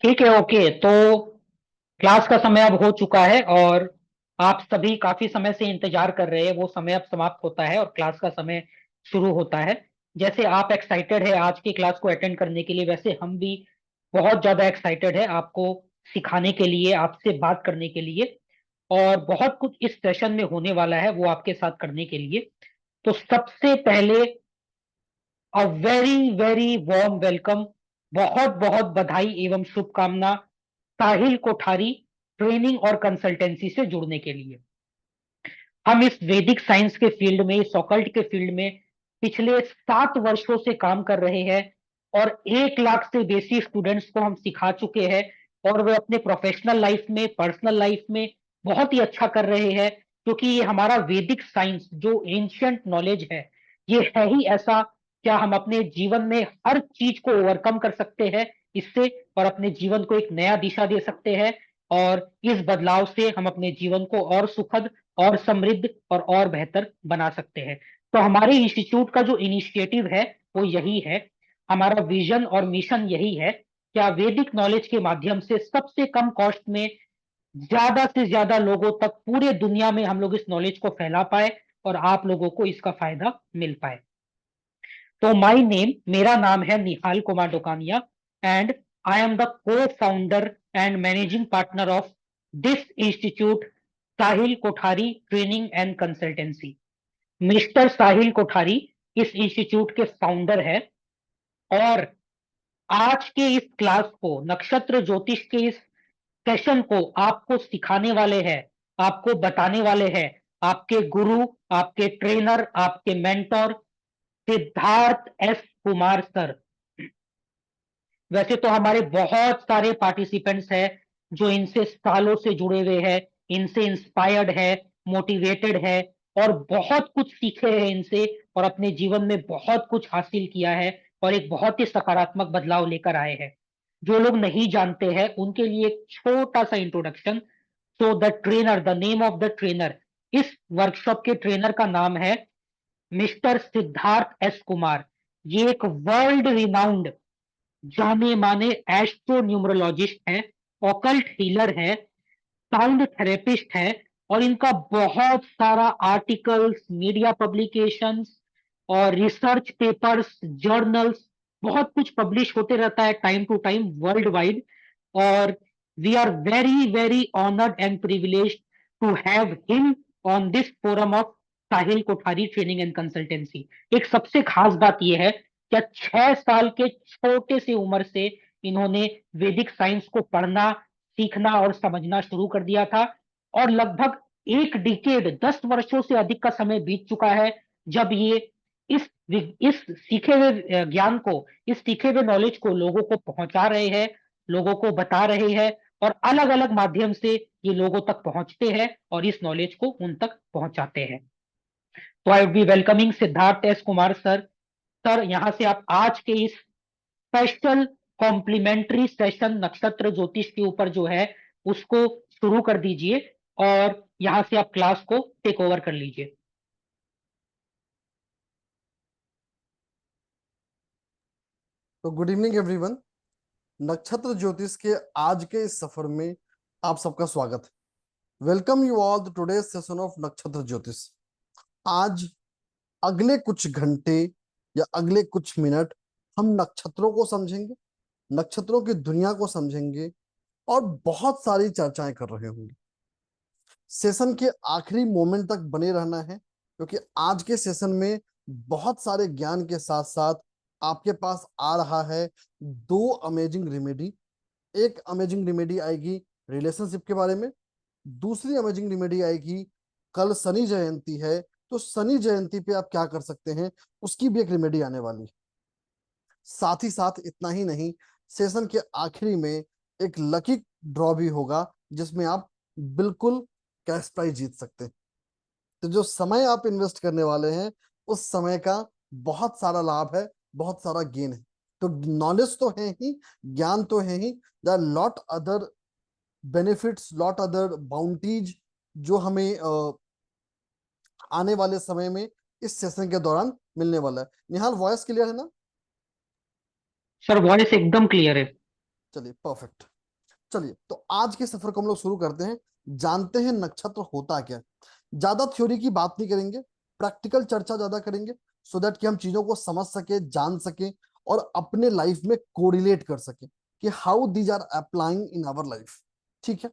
ठीक है, ओके। तो क्लास का समय अब हो चुका है और आप सभी काफी समय से इंतजार कर रहे हैं। वो समय अब समाप्त होता है और क्लास का समय शुरू होता है। जैसे आप एक्साइटेड है आज की क्लास को अटेंड करने के लिए, वैसे हम भी बहुत ज्यादा एक्साइटेड है आपको सिखाने के लिए, आपसे बात करने के लिए। और बहुत कुछ इस सेशन में होने वाला है वो आपके साथ करने के लिए। तो सबसे पहले अ वेरी वेरी वार्म वेलकम, बहुत बहुत बधाई एवं शुभकामना साहिल कोठारी ट्रेनिंग और कंसल्टेंसी से जुड़ने के लिए। हम इस वैदिक साइंस के फील्ड में, इस ऑकल्ट के फील्ड में पिछले 7 वर्षों से काम कर रहे हैं और 1 लाख से बेसी स्टूडेंट्स को हम सिखा चुके हैं। और वे अपने प्रोफेशनल लाइफ में, पर्सनल लाइफ में बहुत ही अच्छा कर रहे हैं, क्योंकि ये हमारा वैदिक साइंस जो एंशियंट नॉलेज है, ये है ही ऐसा। क्या हम अपने जीवन में हर चीज को ओवरकम कर सकते हैं इससे, और अपने जीवन को एक नया दिशा दे सकते हैं। और इस बदलाव से हम अपने जीवन को और सुखद और समृद्ध और बेहतर बना सकते हैं। तो हमारे इंस्टीट्यूट का जो इनिशिएटिव है वो यही है, हमारा विजन और मिशन यही है। क्या वैदिक नॉलेज के माध्यम से सबसे कम कॉस्ट में ज्यादा से ज्यादा लोगों तक पूरे दुनिया में हम लोग इस नॉलेज को फैला पाए और आप लोगों को इसका फायदा मिल पाए। तो माय नेम, मेरा नाम है Nihal Kumar Dokania, and I am the co founder and managing partner of this institute, Sahil Kothari training and consultancy. Mister Sahil Kothari इस इंस्टीट्यूट के फाउंडर है। और आज के इस क्लास को, नक्षत्र ज्योतिष के इस सेशन को आपको सिखाने वाले हैं, आपको बताने वाले हैं आपके गुरु, आपके ट्रेनर, आपके mentor Siddharth S Kumar sir. वैसे तो हमारे बहुत सारे पार्टिसिपेंट्स हैं जो इनसे सालों से जुड़े हुए हैं, इनसे इंस्पायर्ड है, मोटिवेटेड है, और बहुत कुछ सीखे हैं इनसे, और अपने जीवन में बहुत कुछ हासिल किया है और एक बहुत ही सकारात्मक बदलाव लेकर आए हैं। जो लोग नहीं जानते हैं उनके लिए एक छोटा सा introduction. So the trainer, the name of the trainer, इस वर्कशॉप के ट्रेनर का नाम है मिस्टर सिद्धार्थ एस कुमार। ये एक वर्ल्ड रिनाउंड, जाने माने एस्ट्रो न्यूमरोलॉजिस्ट है, ऑकल्ट हीलर है, साउंड थेरेपिस्ट है। और इनका बहुत सारा आर्टिकल्स, मीडिया पब्लिकेशंस और रिसर्च पेपर्स, जर्नल्स, बहुत कुछ पब्लिश होते रहता है time to time worldwide. और we are very very honoured and privileged to have him on this forum of Sahil Kothari training and consultancy. एक सबसे खास बात यह है, क्या 6 साल के छोटे से उम्र से इन्होंने वैदिक साइंस को पढ़ना, सीखना और समझना शुरू कर दिया था। और लगभग एक डिकेड, 10 वर्षों से अधिक का समय बीत चुका है जब ये इस इस सीखे हुए ज्ञान को, इस सीखे हुए नॉलेज को लोगों को पहुंचा रहे हैं, लोगों को बता रहे हैं, और अलग अलग माध्यम से ये लोगों तक पहुंचते हैं और इस नॉलेज को उन तक पहुंचाते हैं। तो I would be welcoming Siddharth S Kumar sir. Sir, यहाँ से आप आज के इस स्पेशल कॉम्प्लीमेंट्री सेशन नक्षत्र ज्योतिष के ऊपर जो है उसको शुरू कर दीजिए, और यहां से आप क्लास को टेक ओवर कर लीजिए। तो गुड इवनिंग एवरीवन। नक्षत्र ज्योतिष के आज के इस सफर में आप सबका स्वागत है। Welcome you all the today session of नक्षत्र ज्योतिष। आज अगले कुछ घंटे या अगले कुछ मिनट हम नक्षत्रों को समझेंगे, नक्षत्रों की दुनिया को समझेंगे और बहुत सारी चर्चाएं कर रहे होंगे। सेशन के आखिरी मोमेंट तक बने रहना है, क्योंकि आज के सेशन में बहुत सारे ज्ञान के साथ साथ आपके पास आ रहा है दो अमेजिंग रेमेडी। एक अमेजिंग रेमेडी आएगी रिलेशनशिप के बारे में, दूसरी अमेजिंग रेमेडी आएगी, कल शनि जयंती है तो शनि जयंती पे आप क्या कर सकते हैं, उसकी भी एक रेमेडी आने वाली है। साथ ही साथ इतना ही नहीं, सेशन के आखिरी में एक लकी ड्रॉ भी होगा जिसमें आप बिल्कुल कैश प्राइज जीत सकते हैं। तो जो समय आप इन्वेस्ट करने वाले हैं उस समय का बहुत सारा लाभ है, बहुत सारा गेन है। तो नॉलेज तो है ही, ज्ञान तो है ही, there are lot other benefits, lot other bounties जो हमें आने वाले समय में इस सेशन के दौरान मिलने वाला है। निहाल, वॉइस क्लियर है ना? सर, वॉइस एकदम क्लियर है। चलिए परफेक्ट। चलिए तो आज के सफर को हम लोग शुरू करते हैं। जानते हैं नक्षत्र होता क्या है। ज्यादा थ्योरी की बात नहीं करेंगे, प्रैक्टिकल चर्चा ज्यादा करेंगे, सो दैट कि हम चीजों को समझ सके, जान सके और अपने लाइफ में कोरिलेट कर सके कि how these are applying in our life. ठीक है।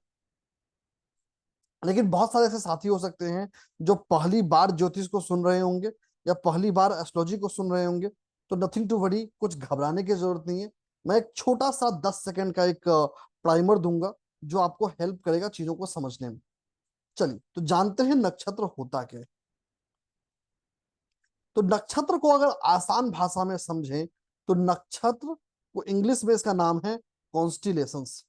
लेकिन बहुत सारे ऐसे साथी हो सकते हैं जो पहली बार ज्योतिष को सुन रहे होंगे या पहली बार एस्ट्रोलॉजी को सुन रहे होंगे। तो नथिंग टू वरी, कुछ घबराने की जरूरत नहीं है। मैं एक छोटा सा 10 सेकंड का एक प्राइमर दूंगा जो आपको हेल्प करेगा चीजों को समझने में। चलिए तो जानते हैं नक्षत्र होता क्या है। तो नक्षत्र को अगर आसान भाषा में समझें तो नक्षत्र को इंग्लिश में इसका नाम है कॉन्स्टिलेशंस,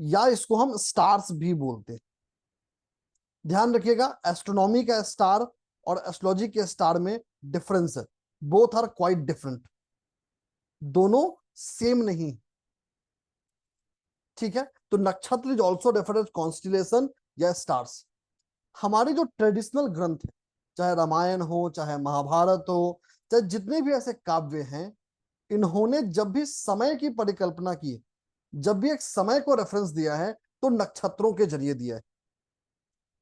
या इसको हम स्टार्स भी बोलते हैं। ध्यान रखिएगा, एस्ट्रोनॉमी का स्टार और एस्ट्रोलॉजी के स्टार में डिफरेंस है। बोथ आर क्वाइट डिफरेंट, दोनों सेम नहीं। ठीक है। तो nakshatra is also referred as constellation या स्टार्स। हमारे जो ट्रेडिशनल ग्रंथ है, चाहे रामायण हो, चाहे महाभारत हो, चाहे जितने भी ऐसे काव्य हैं, इन्होंने जब भी समय की परिकल्पना की है, जब भी एक समय को रेफरेंस दिया है, तो नक्षत्रों के जरिए दिया है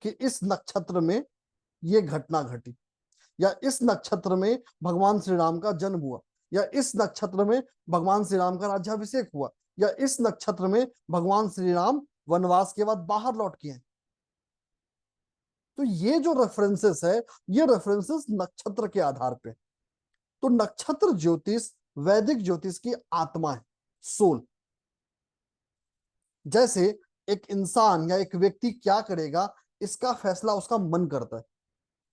कि इस नक्षत्र में ये घटना घटी, या इस नक्षत्र में भगवान श्री राम का जन्म हुआ, या इस नक्षत्र में भगवान श्री राम का राज्याभिषेक हुआ, या इस नक्षत्र में भगवान श्री राम वनवास के बाद बाहर लौट के आए। तो ये जो रेफरेंसेस है, ये रेफरेंसेस नक्षत्र के आधार पे। तो नक्षत्र ज्योतिष वैदिक ज्योतिष की आत्मा है, सोल। जैसे एक इंसान या एक व्यक्ति क्या करेगा, इसका फैसला उसका मन करता है।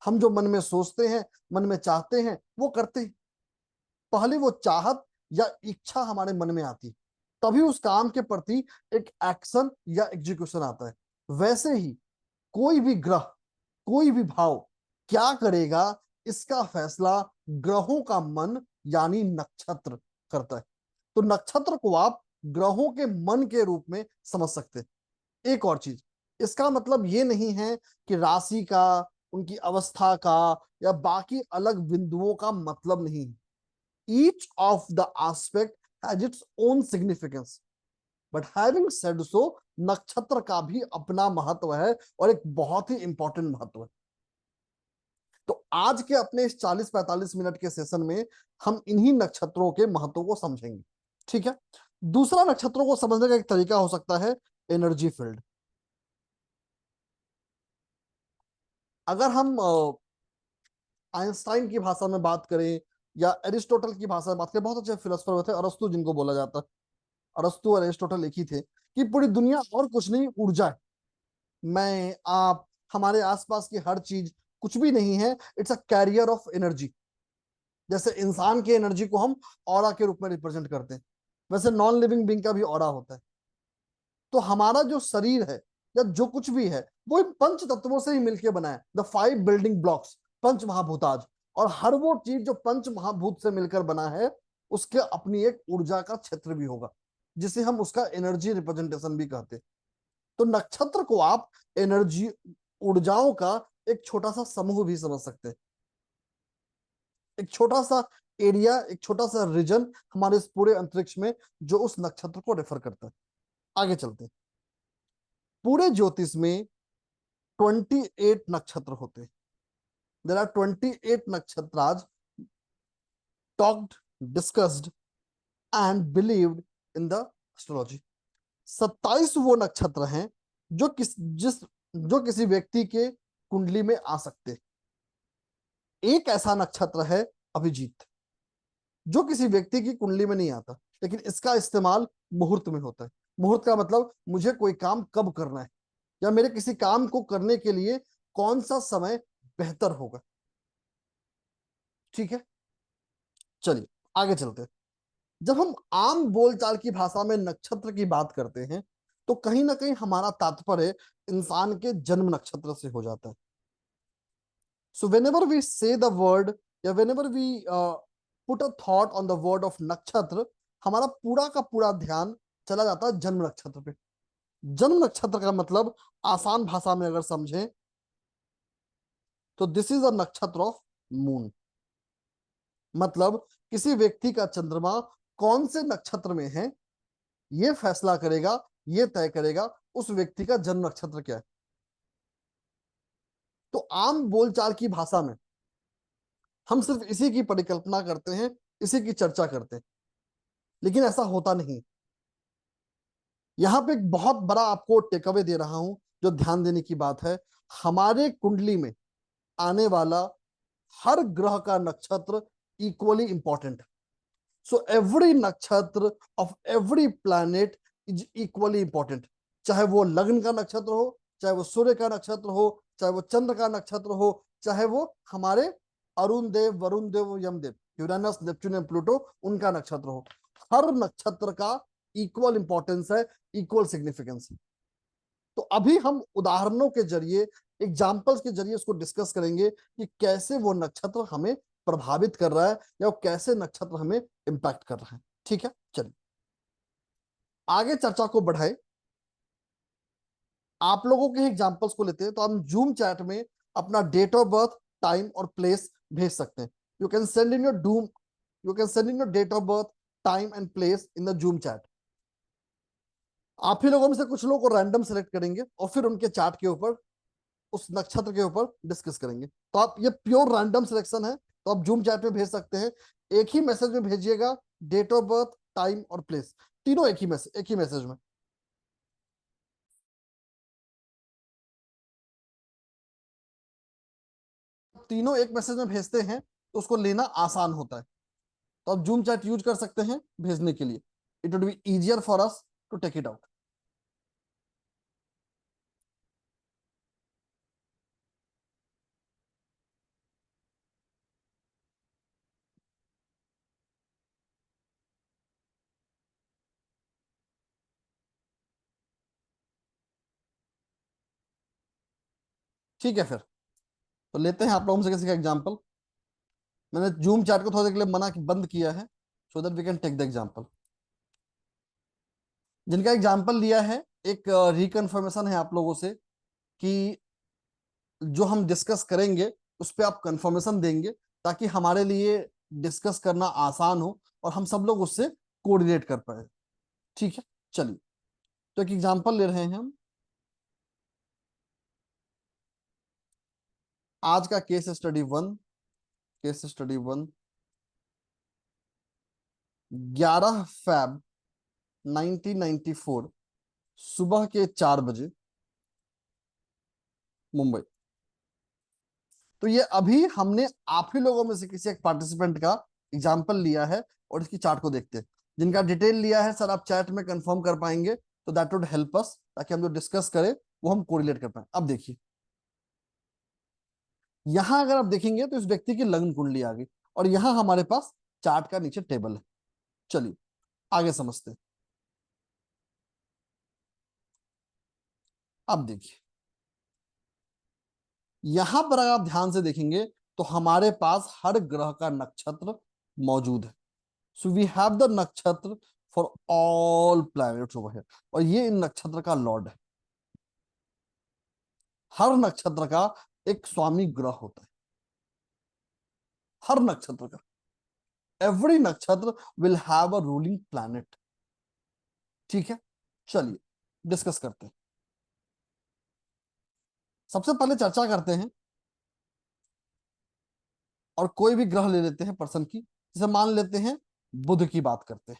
हम जो मन में सोचते हैं, मन में चाहते हैं, वो करते हैं। पहले वो चाहत या इच्छा हमारे मन में आती, तभी उस काम के प्रति एक एक्शन या एग्जीक्यूशन आता है। वैसे ही कोई भी ग्रह, कोई भी भाव क्या करेगा, इसका फैसला ग्रहों का मन यानी नक्षत्र करता है। तो नक्षत्र को आप ग्रहों के मन के रूप में समझ सकते हैं। एक और चीज, इसका मतलब ये नहीं है कि राशि का, उनकी अवस्था का या बाकी अलग बिंदुओं का मतलब नहीं है। Each of the aspect has its own significance, but having said so, नक्षत्र का भी अपना महत्व है और एक बहुत ही इंपॉर्टेंट महत्व है। तो आज के अपने इस 40-45 मिनट के सेशन में हम इन्हीं नक्षत्रों के महत्व को समझेंगे। ठीक है। दूसरा नक्षत्रों को समझने का एक तरीका हो सकता है एनर्जी फील्ड। अगर हम आइंस्टाइन की भाषा में बात करें या एरिस्टोटल की भाषा में बात करें, बहुत अच्छे फिलोसफर थे, अरस्तु जिनको बोला जाता है, अरस्तु और एरिस्टोटल एक ही थे, कि पूरी दुनिया और कुछ नहीं, ऊर्जा है। मैं, आप, हमारे आसपास की हर चीज कुछ भी नहीं है, it's a carrier of energy. जैसे इंसान की एनर्जी को हम ऑरा के रूप में रिप्रेजेंट करते हैं, वैसे नॉन लिविंग बीइंग का भी ऑरा होता है। तो हमारा जो शरीर है या जो कुछ भी है, वो इन पंच तत्वों से ही मिलकर बना है, द 5 बिल्डिंग ब्लॉक्स, पंच महाभूताज। और हर वो चीज जो पंच महाभूत से मिलकर बना है, उसके अपनी एक ऊर्जा का क्षेत्र भी होगा, जिसे हम उसका एनर्जी रिप्रेजेंटेशन भी कहते हैं। तो नक्षत्र को आप एनर्जी, ऊर्जाओं का एक छोटा सा समूह भी समझ सकते हैं। एक छोटा सा एरिया, एक छोटा सा रीजन हमारे इस पूरे अंतरिक्ष में, जो उस नक्षत्र को रेफर करता है। आगे चलते हैं। पूरे ज्योतिष में 28 नक्षत्र होते हैं। There are 28 nakshatras talked, discussed and believed in the astrology. 27 वो नक्षत्र हैं जो किसी व्यक्ति के कुंडली में आ सकते। एक ऐसा नक्षत्र है अभिजीत, जो किसी व्यक्ति की कुंडली में नहीं आता, लेकिन इसका इस्तेमाल मुहूर्त में होता है। मुहूर्त का मतलब मुझे कोई काम कब करना है, या मेरे किसी काम को करने के लिए कौन सा समय बेहतर होगा। ठीक है। चलिए आगे चलते हैं। जब हम आम बोलचाल की भाषा में नक्षत्र की बात करते हैं, तो कहीं ना कहीं हमारा तात्पर्य इंसान के जन्म नक्षत्र से हो जाता है। सो whenever we say the word, या whenever we put a thought on the word of नक्षत्र, हमारा पूरा का पूरा ध्यान चला जाता है जन्म नक्षत्र पे। जन्म नक्षत्र का मतलब आसान भाषा में अगर समझें तो दिस इज अ नक्षत्र ऑफ मून। मतलब किसी व्यक्ति का चंद्रमा कौन से नक्षत्र में है, ये फैसला करेगा, ये तय करेगा उस व्यक्ति का जन्म नक्षत्र क्या है। तो आम बोलचाल की भाषा में हम सिर्फ इसी की परिकल्पना करते हैं, इसी की चर्चा करते हैं, लेकिन ऐसा होता नहीं। यहां पे एक बहुत बड़ा आपको टेकअवे दे रहा हूं, जो ध्यान देने की बात है। हमारे कुंडली में आने वाला हर ग्रह का नक्षत्र इक्वली इंपॉर्टेंट। सो एवरी नक्षत्र of every planet is equally important. चाहे वो लग्न का नक्षत्र हो, चाहे वो सूर्य का नक्षत्र हो, चाहे वो चंद्र का नक्षत्र हो, चाहे वो हमारे Arun Dev, Varun Dev, Yamdev, Uranus, Neptune and Pluto उनका नक्षत्र हो, हर नक्षत्र का इक्वल इंपॉर्टेंस है, इक्वल सिग्निफिकेंस है। तो अभी हम उदाहरणों के जरिए, एग्जाम्पल्स के जरिए उसको डिस्कस करेंगे कि कैसे वो नक्षत्र हमें प्रभावित कर रहा है या वो कैसे नक्षत्र हमें इंपैक्ट कर रहा है। ठीक है, चलिए आगे चर्चा को बढ़ाए। आप लोगों के एग्जाम्पल्स को लेते हैं, तो हम जूम चैट में अपना डेट ऑफ बर्थ, टाइम और प्लेस भेज सकते हैं। You can send in your Zoom you can send in your date of birth, time and place in the Zoom chat. आप ही लोगों में से कुछ लोगों को रैंडम सेलेक्ट करेंगे और फिर उनके चार्ट के ऊपर, उस नक्षत्र के ऊपर डिस्कस करेंगे। तो आप, ये प्योर रैंडम सिलेक्शन है, तो आप जूम चैट में भेज सकते हैं। एक ही मैसेज में भेजिएगा, डेट ऑफ बर्थ, टाइम और प्लेस, तीनों एक ही मैसेज में। तीनों एक मैसेज में भेजते हैं तो उसको लेना आसान होता है। तो आप जूम चैट यूज कर सकते हैं भेजने के लिए। It would be easier for us to take it out. ठीक है, फिर तो लेते हैं आप लोगों से किसी का एग्जाम्पल। मैंने जूम चैट को थोड़ी देर के लिए बंद किया है, so that we can take the example. जिनका एग्जाम्पल लिया है, एक रिकन्फर्मेशन है आप लोगों से कि जो हम डिस्कस करेंगे उस पर आप कंफर्मेशन देंगे, ताकि हमारे लिए डिस्कस करना आसान हो और हम सब लोग उससे कोऑर्डिनेट कर पाए। ठीक है, चलिए तो एक एग्जांपल ले रहे हैं हम। आज का केस स्टडी वन 11 फरवरी 1994 सुबह के 4 बजे, मुंबई। तो ये अभी हमने आप ही लोगों में से किसी एक पार्टिसिपेंट का एग्जाम्पल लिया है और इसकी चार्ट को देखते हैं। जिनका डिटेल लिया है सर, आप चैट में कंफर्म कर पाएंगे, तो दैट वुड हेल्प अस, ताकि हम जो डिस्कस करें वो हम कोरिलेट कर पाए। अब देखिए, यहां अगर आप देखेंगे तो इस व्यक्ति की लग्न कुंडली आ गई, और यहां हमारे पास चार्ट का नीचे टेबल है। चलिए आगे समझते हैं। अब देखिए, यहां पर अगर आप ध्यान से देखेंगे तो हमारे पास हर ग्रह का नक्षत्र मौजूद है। सो वी हैव द नक्षत्र for all planets over here, और ये इन नक्षत्र का लॉर्ड है। हर नक्षत्र का एक स्वामी ग्रह होता है, हर नक्षत्र का। एवरी नक्षत्र will have a ruling planet. ठीक है, चलिए डिस्कस करते हैं। सबसे पहले चर्चा करते हैं, और कोई भी ग्रह ले लेते हैं पर्सन की, जैसे मान लेते हैं बुध की बात करते हैं,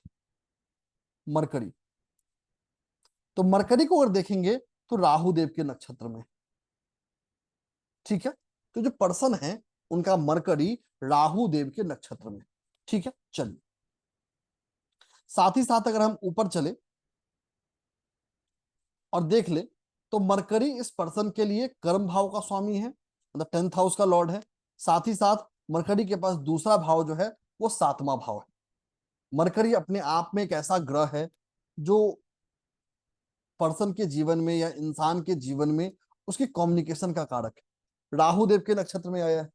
मरकरी। तो मरकरी को अगर देखेंगे तो राहु देव के नक्षत्र में। ठीक है, तो जो पर्सन है उनका मरकरी राहु देव के नक्षत्र में। ठीक है, चलिए साथ ही साथ अगर हम ऊपर चले और देख ले, तो मरकरी इस पर्सन के लिए कर्म भाव का स्वामी है, मतलब 10th हाउस का लॉर्ड है। साथ ही साथ मरकरी के पास दूसरा भाव जो है वो 7वां भाव है। मरकरी अपने आप में एक ऐसा ग्रह है जो पर्सन के जीवन में या इंसान के जीवन में उसकी कम्युनिकेशन का कारक है। राहु देव के नक्षत्र में आया है।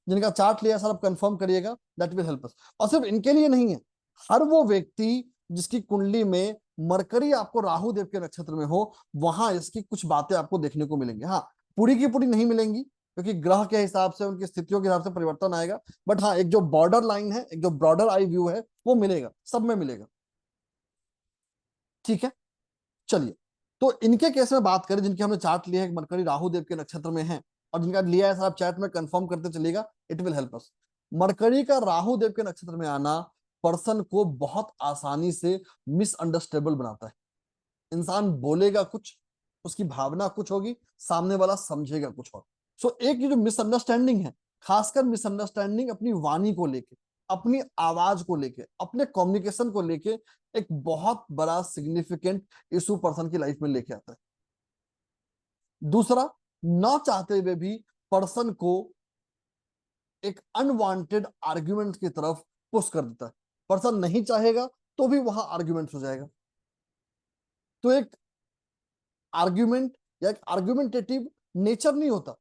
जिनका चार्ट लिया सर आप कंफर्म करिएगा, दैट विल हेल्प अस। और सिर्फ इनके लिए नहीं है, हर वो व्यक्ति जिसकी कुंडली में मरकरी आपको राहु देव के नक्षत्र में हो, वहां इसकी कुछ बातें आपको देखने को मिलेंगी। हाँ, पूरी की पूरी नहीं मिलेंगी, क्योंकि ग्रह के हिसाब से, उनकी स्थितियों के हिसाब से परिवर्तन आएगा। बट हाँ, एक जो बॉर्डर लाइन है, एक जो ब्रॉडर आई व्यू है, वो मिलेगा, सब में मिलेगा। ठीक है, चलिए। तो इनके केस में बात करें, जिनके हमने चार्ट लिया है, मरकरी राहु देव के नक्षत्र में है, और जिनका लिया है सर, आप चैट में कंफर्म करते चलिएगा, it will help us. Mercury का राहु देव के नक्षत्र में आना पर्सन को बहुत आसानी से मिसअंडरस्टेबल बनाता है। इंसान बोलेगा कुछ, उसकी भावना कुछ होगी, सामने वाला समझेगा कुछ और। सो एक ये जो मिसअंडरस्टैंडिंग है, खासकर मिसअंडरस्टैंडिंग अपनी वाणी को लेके, अपनी आवाज को लेके, अपने कम्युनिकेशन को लेके, एक बहुत बड़ा सिग्निफिकेंट इशू पर्सन की लाइफ में लेके आता है। दूसरा, ना चाहते हुए भी पर्सन को एक अनवांटेड आर्ग्यूमेंट की तरफ पुश कर देता है। पर्सन नहीं चाहेगा तो भी वहां आर्ग्यूमेंट हो जाएगा। तो एक आर्ग्यूमेंट या एक आर्ग्यूमेंटेटिव नेचर नहीं होता,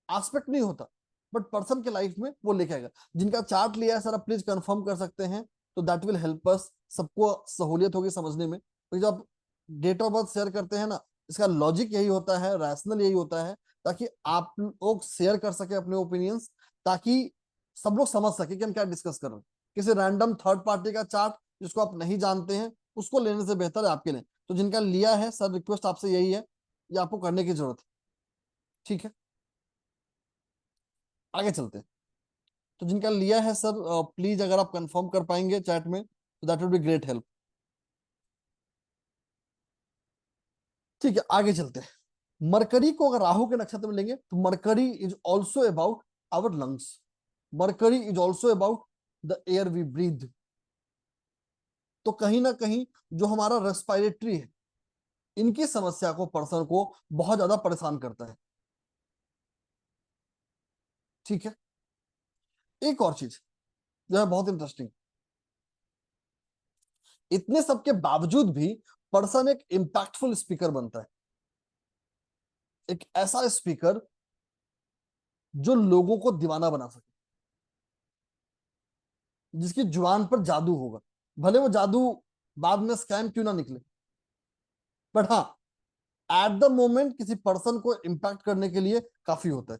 एस्पेक्ट नहीं होता, बट पर्सन के लाइफ में वो लेके आएगा। जिनका चार्ट लिया है सर, आप प्लीज कंफर्म कर सकते हैं, तो दैट विल हेल्प अस, सबको सहूलियत होगी समझने में। तो जब आप डेट ऑफ बर्थ शेयर करते हैं ना, इसका लॉजिक यही होता है, रैशनल यही होता है, ताकि आप लोग शेयर कर सके अपने ओपिनियंस, ताकि सब लोग समझ सके कि हम क्या डिस्कस कर रहे हैं। किसी रैंडम थर्ड पार्टी का चार्ट जिसको आप नहीं जानते हैं, उसको लेने से बेहतर है आपके लिए। तो जिनका लिया है सर, रिक्वेस्ट आपसे यही है, ये आपको करने की जरूरत है। ठीक है, आगे चलते हैं। तो जिनका लिया है सर, प्लीज अगर आप कंफर्म कर पाएंगे चैट में, तो that would be great help. ठीक है, आगे चलते हैं। मरकरी को अगर राहु के नक्षत्र में लेंगे, तो Mercury is also about our lungs. Mercury is also about the air we breathe. तो कहीं ना कहीं जो हमारा रेस्पिरेटरी है, इनकी समस्या को पर्सन को बहुत ज्यादा परेशान करता है। ठीक है, एक और चीज जो है बहुत इंटरेस्टिंग, इतने सब के बावजूद भी पर्सन एक इंपैक्टफुल स्पीकर बनता है। एक ऐसा स्पीकर जो लोगों को दीवाना बना सके, जिसकी जुबान पर जादू होगा। भले वो जादू बाद में स्कैम क्यों ना निकले, बट हाँ, एट द मोमेंट किसी पर्सन को इंपैक्ट करने के लिए काफी होता है।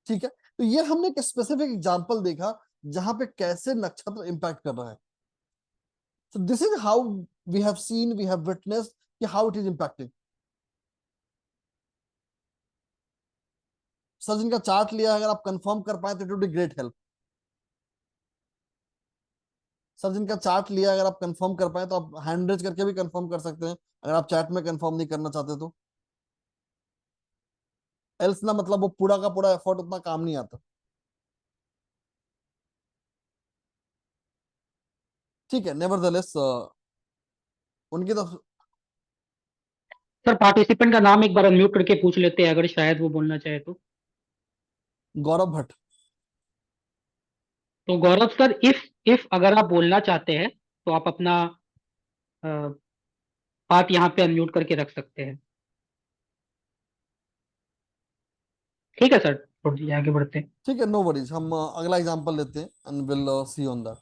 ठीक है, तो ये हमने एक स्पेसिफिक एग्जांपल देखा जहां पे कैसे नक्षत्र इंपैक्ट कर रहा है। So this is how we have seen, we have witnessed कि how it is impacting. Sir जिनका चार्ट लिया है, अगर आप कंफर्म कर पाए तो it would be great help. Sir जिनका चार्ट लिया है, अगर आप कंफर्म कर पाए तो आप हैंड रेज करके भी कंफर्म कर सकते हैं, अगर आप चैट में कंफर्म नहीं करना चाहते तो। एल्स ना, मतलब वो पूरा का पूरा एफर्ट उतना काम नहीं आता। ठीक है, नेवरदलेस उनकी तो। सर पार्टिसिपेंट का नाम एक बार अनम्यूट करके पूछ लेते हैं, अगर शायद वो बोलना चाहे तो। गौरव भट्ट। तो गौरव सर, इफ अगर आप बोलना चाहते हैं तो आप अपना बात यहाँ पे अनम्यूट करके रख सकते हैं। ठीक है सर, थोड़ी आगे बढ़ते हैं। ठीक है, नो वरीज, हम अगला एग्जांपल लेते हैं and will see on that.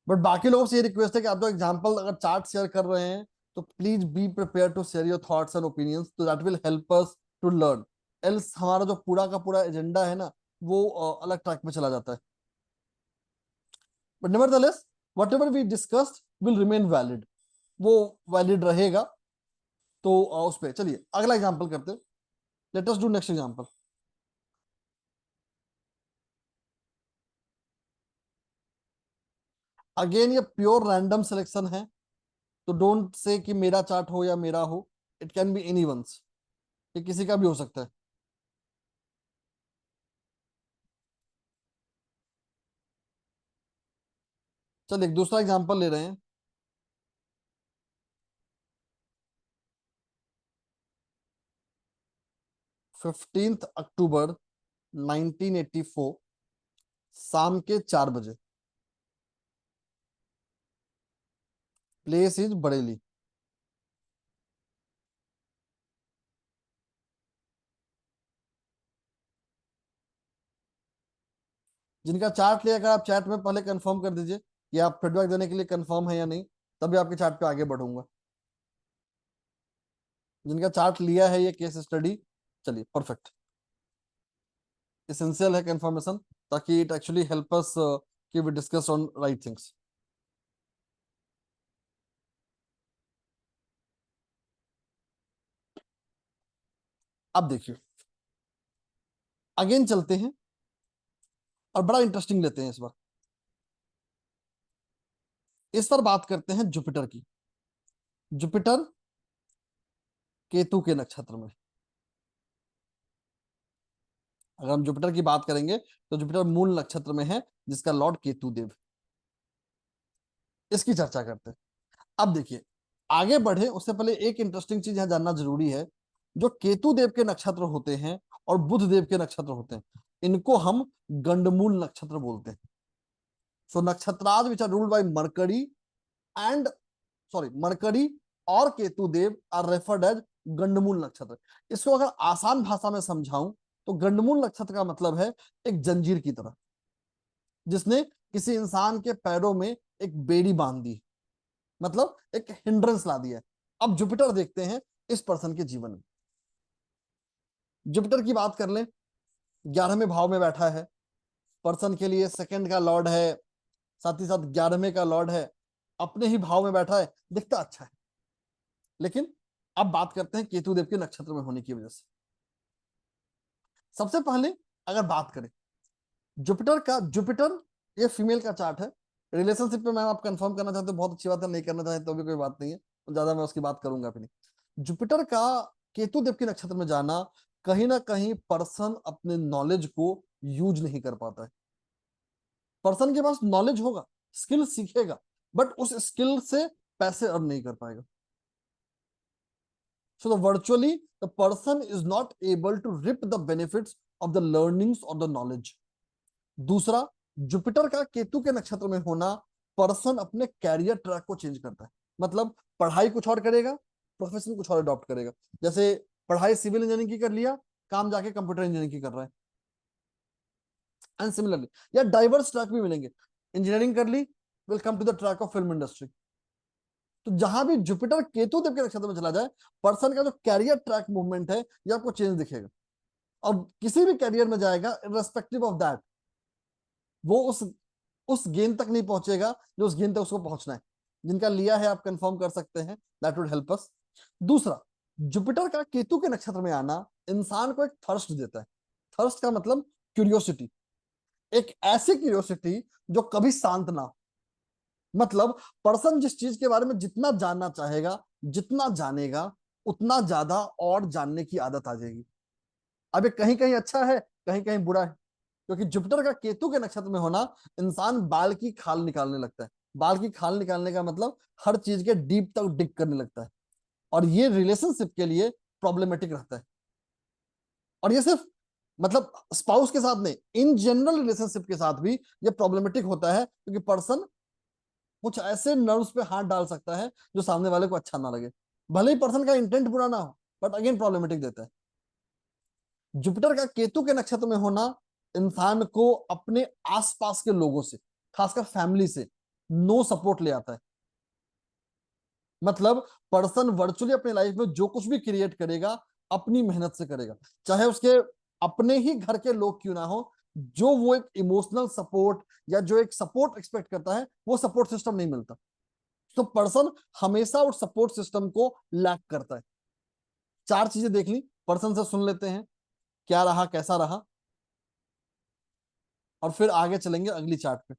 But बाकी लोगों से ये रिक्वेस्ट है कि आप जो एग्जांपल अगर चार्ट शेयर कर रहे हैं, तो please be prepare to share your thoughts and opinions, तो that will help us to learn. Else हमारा जो पूरा का पूरा एजेंडा है ना, वो अलग ट्रैक में चला जाता है। But nevertheless, whatever we discussed will remain valid, वो वैलिड रहेगा। तो उस पे चलिए अगला एग्जांपल करते हैं। Let us do next example. Again ये प्योर रैंडम सिलेक्शन है, तो डोंट से कि मेरा चार्ट हो या मेरा हो, इट कैन बी एनीवन्स, ये किसी का भी हो सकता है। चलिए एक दूसरा एग्जांपल ले रहे हैं। 15 अक्टूबर 1984, शाम के 4 बजे, प्लेस इज बरेली। जिनका चार्ट लिया, अगर आप चैट में पहले कंफर्म कर दीजिए कि आप फीडबैक देने के लिए कंफर्म है या नहीं, तभी आपके चार्ट पे आगे बढ़ूंगा। जिनका चार्ट लिया है ये केस स्टडी, चलिए परफेक्ट, एसेंशियल है कंफर्मेशन, ताकि इट एक्चुअली हेल्प अस कि we discuss on right things. अब देखिए अगेन चलते हैं और बड़ा इंटरेस्टिंग लेते हैं इस बार बात करते हैं जुपिटर की। जुपिटर केतु के नक्षत्र में, अगर हम जुपिटर की बात करेंगे तो जुपिटर मूल नक्षत्र में है, जिसका लॉर्ड केतु देव। इसकी चर्चा करते हैं। अब देखिए आगे बढ़े उससे पहले एक इंटरेस्टिंग चीज यहां जानना जरूरी है। जो केतु देव के नक्षत्र होते हैं और बुध देव के नक्षत्र होते हैं, इनको हम गंडमूल नक्षत्र बोलते हैं। So nakshatras which are ruled by Mercury and Mercury और Ketu Dev are referred as गंडमूल नक्षत्र। इसको अगर आसान भाषा में समझाऊं तो गंडमूल नक्षत्र का मतलब है एक जंजीर की तरह, जिसने किसी इंसान के पैरों में एक बेड़ी बांध दी, मतलब एक हिंड्रेंस ला दिया है। अब जुपिटर देखते हैं इस पर्सन के जीवन में। जुपिटर की बात कर लें, 11वें भाव में बैठा है, पर्सन के लिए सेकंड का लॉर्ड है, साथ ही साथ 11वें का लॉर्ड है, अपने ही भाव में बैठा है, दिखता अच्छा है। लेकिन अब बात करते हैं केतु देव के नक्षत्र में होने की वजह से। सबसे पहले अगर बात करें जुपिटर ये फीमेल का चार्ट है। रिलेशनशिप पे मैं आप कंफर्म करना चाहते हो बहुत अच्छी बात है, नहीं करना चाहते तो भी कोई बात नहीं है, तो ज्यादा मैं उसकी बात करूंगा भी नहीं। जुपिटर का केतु देव के नक्षत्र में जाना, कहीं ना कहीं पर्सन अपने नॉलेज को यूज नहीं कर पाता है। पर्सन के पास नॉलेज होगा, स्किल सीखेगा, बट उस स्किल से पैसे अर्न नहीं कर पाएगा। So virtually the person is not able to reap the benefits of the learnings or the knowledge. दूसरा, जुपिटर का केतु के नक्षत्र में होना, पर्सन अपने कैरियर ट्रैक को चेंज करता है। मतलब पढ़ाई कुछ और करेगा, प्रोफेशन कुछ और अडॉप्ट करेगा। जैसे पढ़ाई सिविल इंजीनियरिंग की कर लिया, काम जाके कंप्यूटर इंजीनियरिंग की कर रहा है। एंड सिमिलरली या डाइवर्स ट्रैक भी मिलेंगे, इंजीनियरिंग कर ली, will come to the track of film industry. तो जहां भी जुपिटर केतु देव के नक्षत्र में चला जाए, पर्सन का जो कैरियर ट्रैक मूवमेंट है ये आपको चेंज दिखेगा, और किसी भी कैरियर में जाएगा इररेस्पेक्टिव ऑफ दैट, वो उस गेंद तक नहीं पहुंचेगा जो उस गेंद तक उसको पहुंचना है। जिनका लिया है आप कंफर्म कर सकते हैं, दैट वुड हेल्प अस। दूसरा, जुपिटर का केतु के नक्षत्र में आना इंसान को एक थर्स्ट देता है। थर्स्ट का मतलब क्यूरियोसिटी, एक ऐसी क्यूरियोसिटी जो कभी शांत ना हो। मतलब पर्सन जिस चीज के बारे में जितना जानना चाहेगा, जितना जानेगा, उतना ज्यादा और जानने की आदत आ जाएगी। अब ये कहीं कहीं अच्छा है, कहीं कहीं बुरा है, क्योंकि जुपिटर का केतु के नक्षत्र में होना इंसान बाल की खाल निकालने लगता है। बाल की खाल निकालने का मतलब हर चीज के डीप तक डिग करने लगता है, और ये रिलेशनशिप के लिए प्रॉब्लमेटिक रहता है। और ये सिर्फ मतलब स्पाउस के साथ नहीं, इन जनरल रिलेशनशिप के साथ भी ये प्रॉब्लमेटिक होता है, क्योंकि पर्सन कुछ ऐसे नर्व्स पे हाथ डाल सकता है जो सामने वाले को अच्छा ना लगे, भले ही पर्सन का इंटेंट बुरा ना हो, बट अगेन प्रॉब्लमेटिक देता है। जुपिटर का केतु के नक्षत्र में होना इंसान को अपने आसपास के लोगों से, खासकर फैमिली से नो सपोर्ट ले आता है। मतलब पर्सन वर्चुअली अपने लाइफ में जो कुछ भी क्रिएट करेगा अपनी मेहनत से करेगा, चाहे उसके अपने ही घर के लोग क्यों ना हो। जो वो एक इमोशनल सपोर्ट या जो एक सपोर्ट एक्सपेक्ट करता है, वो सपोर्ट सिस्टम नहीं मिलता। तो पर्सन हमेशा उस सपोर्ट सिस्टम को लैक करता है। चार चीजें देख ली, पर्सन से सुन लेते हैं क्या रहा कैसा रहा, और फिर आगे चलेंगे अगली चार्ट पे।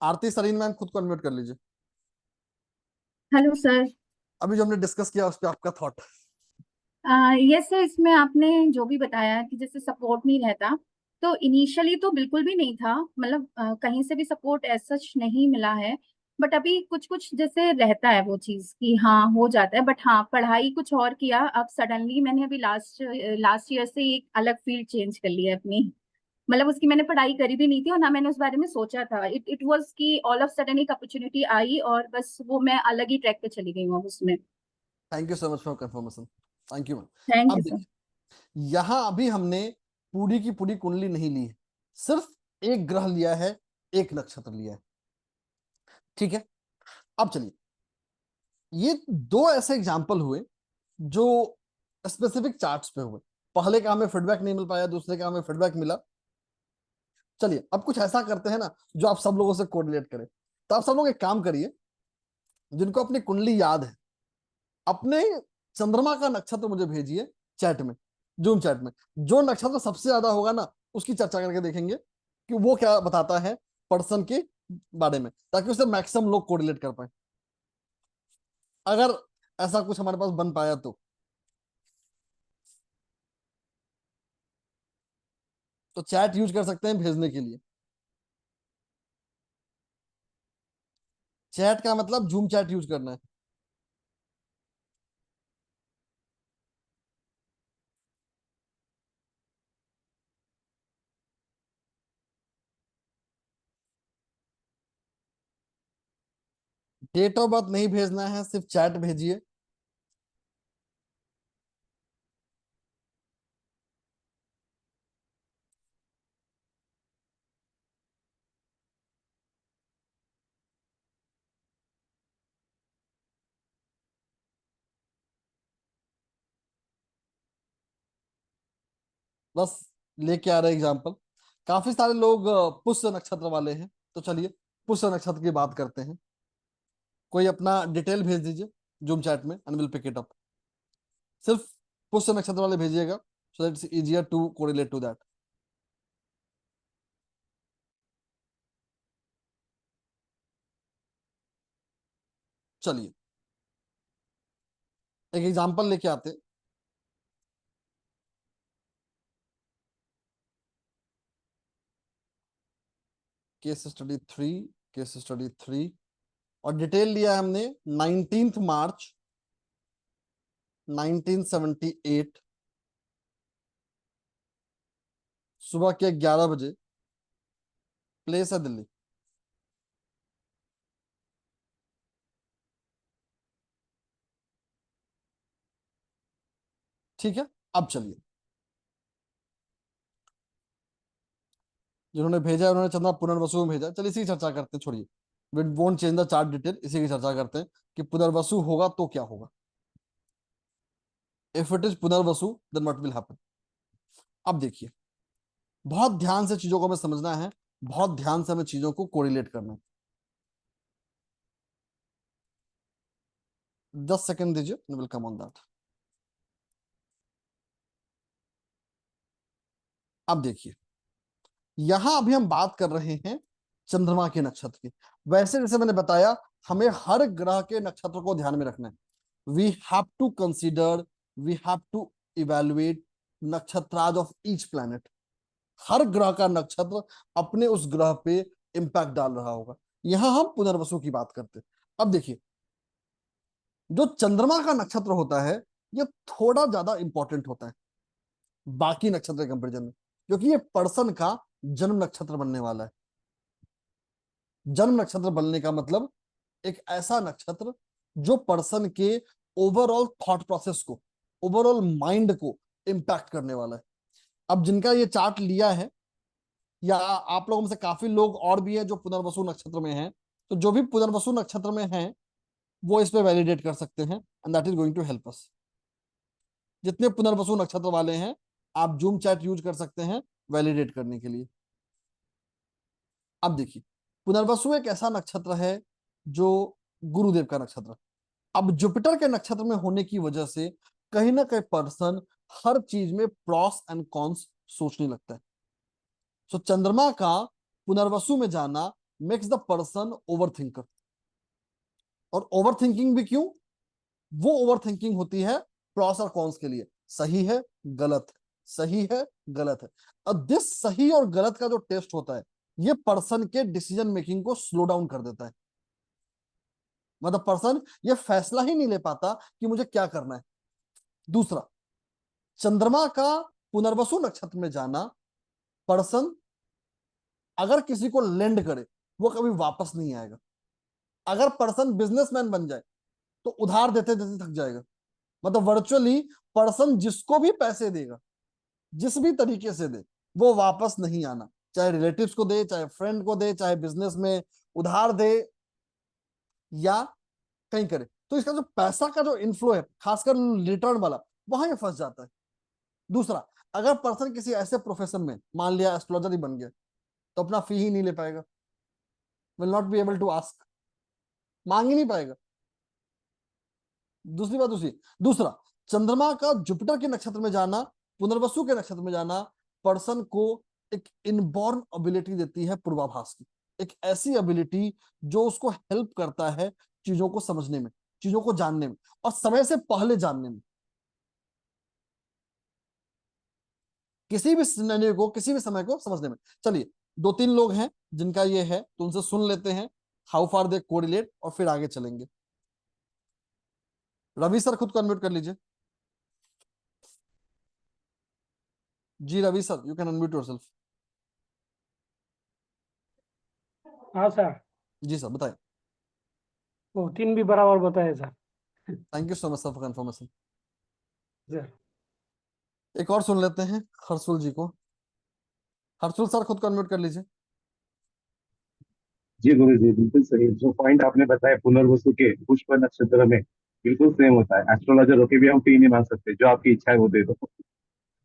आरती सरीन मैम खुद को अनम्यूट कर लीजिए। Hello sir. अभी जो हमने डिस्कस किया उस पर आपका थॉट। यस सर, इसमें आपने जो भी बताया कि जैसे सपोर्ट नहीं रहता, तो इनिशियली तो बिल्कुल भी नहीं था। मतलब कहीं से भी सपोर्ट एज सच नहीं मिला है। बट अभी कुछ कुछ जैसे रहता है वो चीज कि हाँ हो जाता है। बट हाँ, पढ़ाई कुछ और किया, अब सडनली मैंने अभी लास्ट लास्ट ईयर से एक अलग फील्ड चेंज कर लिया है अपनी। मतलब उसकी मैंने पढ़ाई करी भी नहीं थी और ना मैंने उस बारे में सोचा था। इट वाज कि ऑल ऑफ सडन एक अपॉर्चुनिटी आई और बस वो मैं अलग ही ट्रैक पे चली गई हूँ अब उसमें। Thank you so much for confirmation. Thank you ma'am. Thank अब यू सर। देखिए यहां अभी हमने पूरी की पूरी कुंडली नहीं ली है, सिर्फ एक ग्रह लिया है, एक नक्षत्र लिया है। ठीक है, अब चलिए ये दो ऐसे एग्जाम्पल हुए जो स्पेसिफिक चार्ट्स पे हुए। पहले का हमें फीडबैक नहीं मिल पाया, दूसरे का हमें फीडबैक मिला। चलिए अब कुछ ऐसा करते हैं ना जो आप सब लोगों से कोऑर्डिनेट करें। तो आप सब लोग एक काम करिए, जिनको अपनी कुंडली याद है, अपने चंद्रमा का नक्षत्र मुझे भेजिए चैट में, जूम चैट में। जो नक्षत्र सबसे ज्यादा होगा ना, उसकी चर्चा करके देखेंगे कि वो क्या बताता है पर्सन के बारे में, ताकि उससे मैक्सिमम लोग कोरिलेट कर पाए। अगर ऐसा कुछ हमारे पास बन पाया तो चैट यूज कर सकते हैं भेजने के लिए। चैट का मतलब जूम चैट यूज करना है। डेट ऑफ बर्थ नहीं भेजना है, सिर्फ चैट भेजिए। बस लेके आ रहे एग्जाम्पल। काफी सारे लोग पुष्य नक्षत्र वाले हैं, तो चलिए पुष्य नक्षत्र की बात करते हैं। कोई अपना डिटेल भेज दीजिए जूम चैट में, and will pick it up. सिर्फ पुष्य नक्षत्र वाले भेजिएगा, so that it's easier to correlate to that. चलिए एक एग्जांपल लेके आते। केस स्टडी 3, केस स्टडी 3, और डिटेल लिया है हमने 19 मार्च 1978, सुबह के 11 बजे। प्लेस है दिल्ली। ठीक है, अब चलिए जिन्होंने भेजा है उन्होंने चंद्रमा पुनर्वसु में भेजा। चलिए इसी की चर्चा करते हैं, छोड़िए, we won't change the chart detail, इसी की चर्चा करते हैं कि पुनर्वसु होगा तो क्या होगा। If it is Punarvasu then what will happen. अब देखिए, बहुत ध्यान से चीजों को हमें समझना है, बहुत ध्यान से हमें चीजों को कोरिलेट करना है। 10 सेकंड दीजिए, विल कम ऑन दैट। अब देखिए, यहां अभी हम बात कर रहे हैं चंद्रमा के नक्षत्र की। वैसे जैसे मैंने बताया, हमें हर ग्रह के नक्षत्र को ध्यान में रखना है। We have to consider, we have to evaluate nakshatras of each planet. हर ग्रह का नक्षत्र अपने उस ग्रह पे इंपैक्ट डाल रहा होगा। यहां हम पुनर्वसु की बात करते हैं। अब देखिए, जो चंद्रमा का नक्षत्र होता है, ये थोड़ा ज्यादा इंपॉर्टेंट होता है बाकी नक्षत्र के कंपेरिजन में, क्योंकि ये पर्सन का जन्म नक्षत्र बनने वाला है। जन्म नक्षत्र बनने का मतलब एक ऐसा नक्षत्र जो पर्सन के ओवरऑल थॉट प्रोसेस को, ओवरऑल माइंड को इंपैक्ट करने वाला है। अब जिनका ये चार्ट लिया है, या आप लोगों में से काफी लोग और भी हैं जो पुनर्वसु नक्षत्र में हैं, तो जो भी पुनर्वसु नक्षत्र में हैं वो इस पे वैलिडेट कर सकते हैं, and that is going to help us. जितने पुनर्वसु नक्षत्र वाले हैं, आप जूम चैट यूज कर सकते हैं वैलिडेट करने के लिए। अब देखिए, पुनर्वसु एक ऐसा नक्षत्र है जो गुरुदेव का नक्षत्र। अब जुपिटर के नक्षत्र में होने की वजह से कहीं ना कहीं पर्सन हर चीज में प्रॉस एंड कॉन्स सोचने लगता है। सो चंद्रमा का पुनर्वसु में जाना makes the person over thinker. और ओवर थिंकिंग भी क्यों? वो ओवर थिंकिंग होती है प्रॉस और कॉन्स के लिए, सही है गलत है, सही है गलत है। अब दिस सही और गलत का जो टेस्ट होता है, ये पर्सन के डिसीजन मेकिंग को स्लो डाउन कर देता है। मतलब पर्सन ये फैसला ही नहीं ले पाता कि मुझे क्या करना है। दूसरा, चंद्रमा का पुनर्वसु नक्षत्र में जाना, पर्सन अगर किसी को लेंड करे वो कभी वापस नहीं आएगा। अगर पर्सन बिजनेसमैन बन जाए तो उधार देते देते थक जाएगा। मतलब वर्चुअली पर्सन जिसको भी पैसे देगा, जिस भी तरीके से दे, वो वापस नहीं आना। चाहे रिलेटिव्स को दे, चाहे फ्रेंड को दे, चाहे बिजनेस में उधार दे, या कहीं करे, तो इसका जो पैसा का जो इनफ्लो है, खासकर रिटर्न वाला, वहां ये फंस जाता है। दूसरा, अगर पर्सन किसी ऐसे प्रोफेशन में, मान लिया एस्ट्रोलॉजर ही बन गया, तो अपना फी ही नहीं ले पाएगा, will not be able to ask, मांग ही नहीं पाएगा। दूसरी बात दूसरा, चंद्रमा का जुपिटर के नक्षत्र में जाना, पुनर्वसु के नक्षत्र में जाना, पर्सन को एक इनबॉर्न एबिलिटी देती है पूर्वाभास की, एक ऐसी एबिलिटी जो उसको हेल्प करता है चीजों को समझने में, चीजों को जानने में, और समय से पहले जानने में। किसी भी सिनेरियो को, किसी भी समय को समझने में। चलिए, दो तीन लोग हैं जिनका ये है, तो उनसे सुन लेते हैं हाउ फार दे कोरिलेट, और फिर आगे चलेंगे। रवि सर, खुद को अनम्यूट कर लीजिए। जी Ravi sir, you can unmute yourself. हाँ सर, जी सर, बताएं। वो तीन भी बराबर बताए sir. Thank you so much sir for confirmation. Sir एक और सुन लेते हैं हर्षुल जी को। हर्षुल सर, खुद को अनम्यूट कर लीजिए। जी गुरु जी, बिल्कुल सही। जो पॉइंट आपने बताया पुनर्वसु के पुष्प नक्षत्र में, बिल्कुल सेम होता है। एस्ट्रोलॉजर होके भी हम फी नहीं मांग सकते, जो आपकी इच्छा है वो दे दो।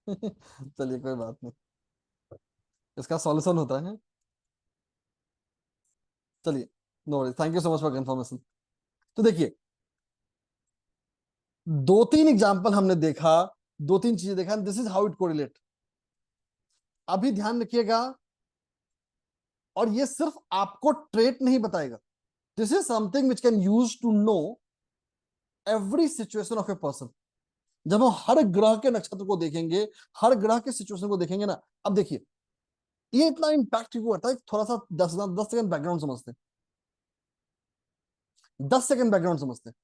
चलिए, कोई बात नहीं, इसका सॉल्यूशन होता है। चलिए, no worries, thank you so much for confirmation. तो देखिए, दो तीन एग्जांपल हमने देखा, दो तीन चीजें देखा, this is how it correlate. अभी ध्यान रखिएगा, और ये सिर्फ आपको ट्रेट नहीं बताएगा, this is something which can use to know every situation of a person. जब हम हर ग्रह के नक्षत्र को देखेंगे, हर ग्रह के सिचुएशन को देखेंगे ना, अब देखिए, ये इतना इंपैक्ट क्यों करता है, थोड़ा सा 10 सेकंड बैकग्राउंड समझते हैं। 10 सेकंड बैकग्राउंड समझते हैं।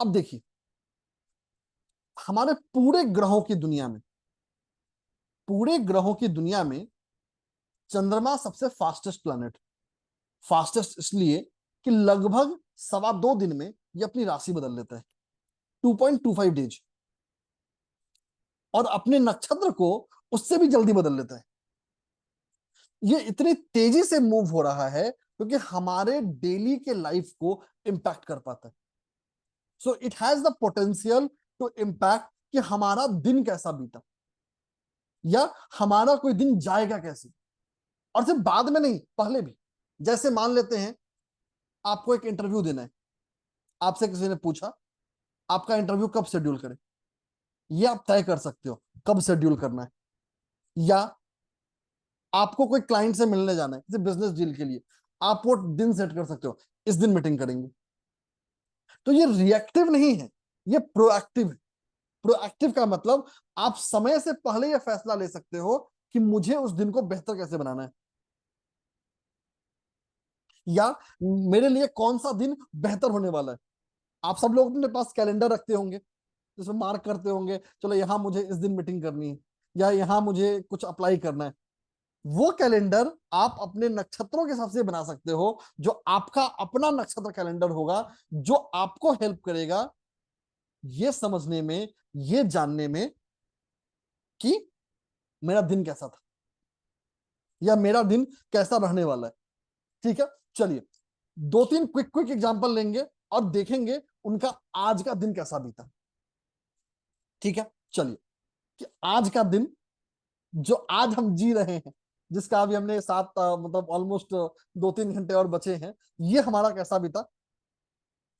अब देखिए, हमारे पूरे ग्रहों की दुनिया में, पूरे ग्रहों की दुनिया में चंद्रमा सबसे फास्टेस्ट प्लैनेट। फास्टेस्ट इसलिए कि लगभग 2.25 दिन में ये अपनी राशि बदल लेता है, 2.25 डेज, और अपने नक्षत्र को उससे भी जल्दी बदल लेता है। ये इतनी तेजी से मूव हो रहा है क्योंकि हमारे डेली के लाइफ को इंपैक्ट कर पाता है। So it has the potential to impact कि हमारा दिन कैसा बीता, या हमारा कोई दिन जाएगा कैसे, और सिर्फ बाद में नहीं, पहले भी। जैसे मान लेते हैं आपको एक इंटरव्यू देना है, आपसे किसी ने पूछा आपका इंटरव्यू कब शेड्यूल करें, ये आप तय कर सकते हो कब शेड्यूल करना है। या आपको कोई क्लाइंट से मिलने जाना है किसी बिजनेस डील के लिए, आप वो दिन सेट कर सकते हो, इस दिन मीटिंग करेंगे। तो ये रिएक्टिव नहीं है, ये प्रोएक्टिव है। प्रोएक्टिव का मतलब आप समय से पहले यह फैसला ले सकते हो कि मुझे उस दिन को बेहतर कैसे बनाना है, या मेरे लिए कौन सा दिन बेहतर होने वाला है। आप सब लोग अपने पास कैलेंडर रखते होंगे, जिसमें मार्क करते होंगे, चलो यहां मुझे इस दिन मीटिंग करनी है, या यहां मुझे कुछ अप्लाई करना है। वो कैलेंडर आप अपने नक्षत्रों के हिसाब से बना सकते हो, जो आपका अपना नक्षत्र कैलेंडर होगा, जो आपको हेल्प करेगा ये समझने में, ये जानने में कि मेरा दिन कैसा था, या मेरा दिन कैसा रहने वाला है। ठीक है, चलिए, दो तीन क्विक क्विक एग्जांपल लेंगे और देखेंगे उनका आज का दिन कैसा बीता। ठीक है, चलिए, कि आज का दिन जो आज हम जी रहे हैं, जिसका अभी हमने मतलब ऑलमोस्ट 2-3 घंटे और बचे हैं, ये हमारा कैसा बीता।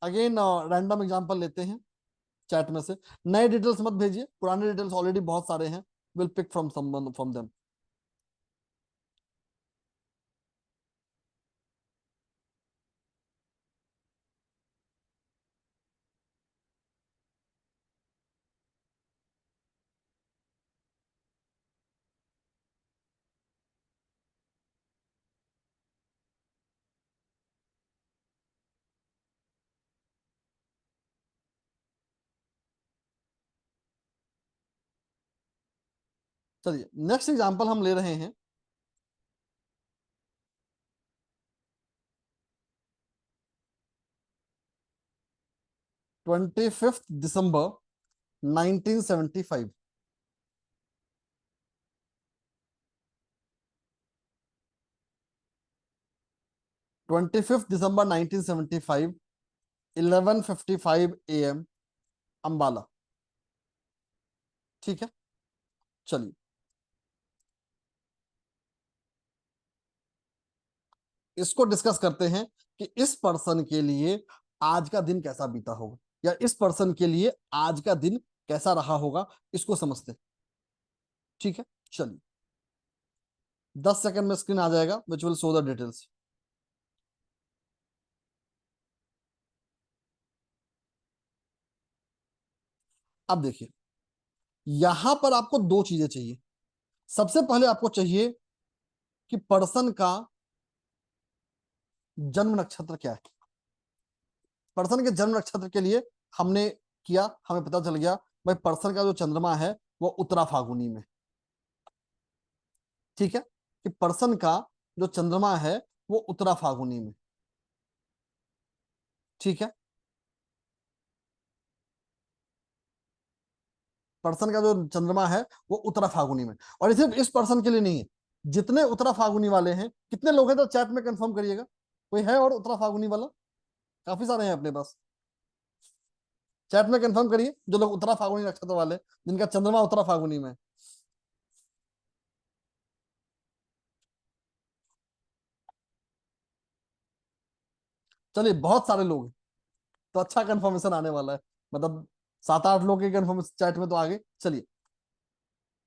अगेन रैंडम एग्जांपल लेते हैं चैट में से। नए डिटेल्स मत भेजिए, पुराने डिटेल्स ऑलरेडी बहुत सारे हैं, will pick from someone from them. चलिए, नेक्स्ट एग्जांपल हम ले रहे हैं 25 दिसंबर 1975। 25 दिसंबर 1975 11:55 AM अंबाला। ठीक है, चलिए इसको डिस्कस करते हैं कि इस पर्सन के लिए आज का दिन कैसा बीता होगा, या इस पर्सन के लिए आज का दिन कैसा रहा होगा, इसको समझते हैं। ठीक है, चलिए 10 सेकंड में स्क्रीन आ जाएगा, which will show the details. अब देखिए, यहां पर आपको दो चीजें चाहिए। सबसे पहले आपको चाहिए कि पर्सन का जन्म नक्षत्र क्या है। पर्सन के जन्म नक्षत्र के लिए हमने किया, हमें पता चल गया भाई पर्सन का जो चंद्रमा है वो उत्तरा फागुनी में। ठीक है, कि पर्सन का जो चंद्रमा है वो उत्तरा फागुनी में। ठीक है, पर्सन का जो चंद्रमा है वो उत्तरा फागुनी में। और ये सिर्फ इस पर्सन के लिए नहीं है, जितने उत्तरा फागुनी वाले हैं, कितने लोग हैं तो चैट में कंफर्म करिएगा। कोई है और उत्तरा फागुनी वाला? काफी सारे हैं अपने पास। चैट में कंफर्म करिए जो लोग उत्तरा फागुनी नक्षत्र वाले, जिनका चंद्रमा उत्तरा फागुनी में है। चलिए बहुत सारे लोग हैं, तो अच्छा कंफर्मेशन आने वाला है। मतलब 7-8 लोग के कंफर्मेशन चैट में तो आगे। चलिए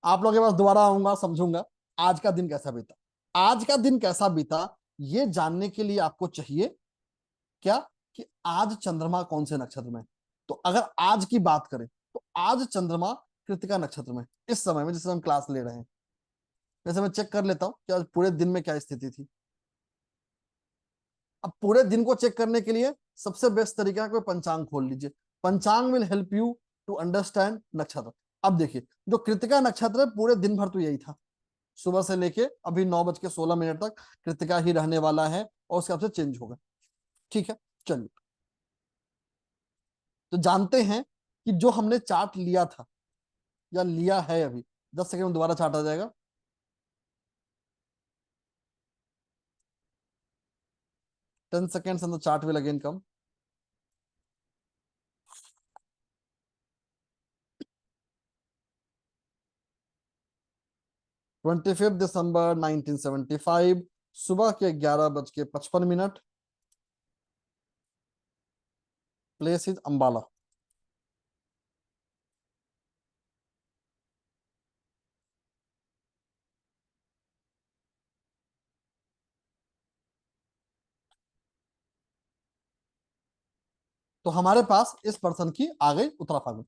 आप लोगों के पास दोबारा आऊंगा, समझूंगा आज का दिन कैसा बीता। आज का दिन कैसा बीता ये जानने के लिए आपको चाहिए क्या, कि आज चंद्रमा कौन से नक्षत्र में है। तो अगर आज की बात करें तो आज चंद्रमा कृतिका नक्षत्र में, इस समय में जिस समय हम क्लास ले रहे हैं। वैसे मैं चेक कर लेता हूं कि आज पूरे दिन में क्या स्थिति थी। अब पूरे दिन को चेक करने के लिए सबसे बेस्ट तरीका है कोई पंचांग खोल लीजिए। Panchang will help you to understand nakshatra. अब देखिए, जो कृतिका नक्षत्र है पूरे दिन भर तो यही था, सुबह से लेके अभी 9:16 तक कृतिका ही रहने वाला है, और उसके हिसाब से चेंज होगा। ठीक है, चलिए तो जानते हैं कि जो हमने चार्ट लिया था या लिया है अभी, 10 सेकंड में दोबारा चार्ट आ जाएगा। 10 seconds and the chart will again come. December 25, 1975 सुबह के 11:55। Place is Ambala. तो हमारे पास इस पर्सन की आ गई उत्तरा फाल्गुनी।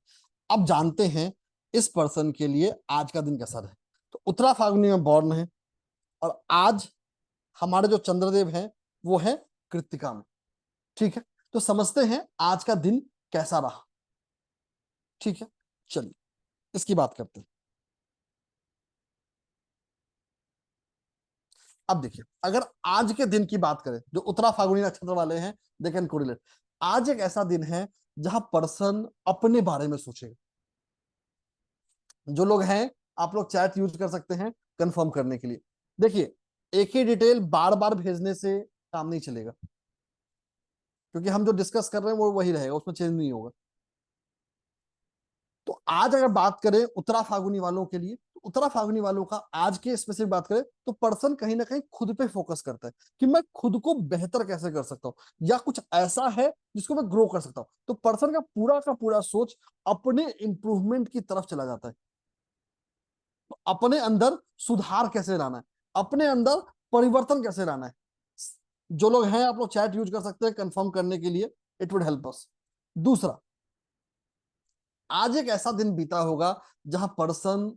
अब जानते हैं इस पर्सन के लिए आज का दिन कैसा रहे। तो उत्तरा फाल्गुनी में बॉर्न है, और आज हमारे जो चंद्रदेव हैं वो है कृत्तिका में। ठीक है, तो समझते हैं आज का दिन कैसा रहा। ठीक है, चलिए इसकी बात करते हैं। अब देखिए, अगर आज के दिन की बात करें, जो उत्तरा फाल्गुनी नक्षत्र वाले हैं दे कैन कोरिलेट। आज एक ऐसा दिन है जहां पर्सन अपने बारे में सोचेगा। जो लोग हैं आप लोग चैट यूज कर सकते हैं कंफर्म करने के लिए। देखिए, एक ही डिटेल बार बार भेजने से काम नहीं चलेगा, क्योंकि हम जो डिस्कस कर रहे हैं वो वही रहेगा, उसमें चेंज नहीं होगा। तो आज अगर बात करें उत्तरा फाल्गुनी वालों के लिए, तो उत्तरा फाल्गुनी वालों का आज के स्पेसिफिक बात करें तो पर्सन कहीं ना कहीं खुद पे फोकस करता है कि मैं खुद को बेहतर कैसे कर सकता हूं, या कुछ ऐसा है जिसको मैं ग्रो कर सकता हूं। तो पर्सन का पूरा सोच अपने इंप्रूवमेंट की तरफ चला जाता है। तो अपने अंदर सुधार कैसे लाना है, अपने अंदर परिवर्तन कैसे लाना है। जो लोग हैं आप लोग चैट यूज कर सकते हैं कंफर्म करने के लिए, इट वुड हेल्प अस। दूसरा, आज एक ऐसा दिन बीता होगा जहां पर्सन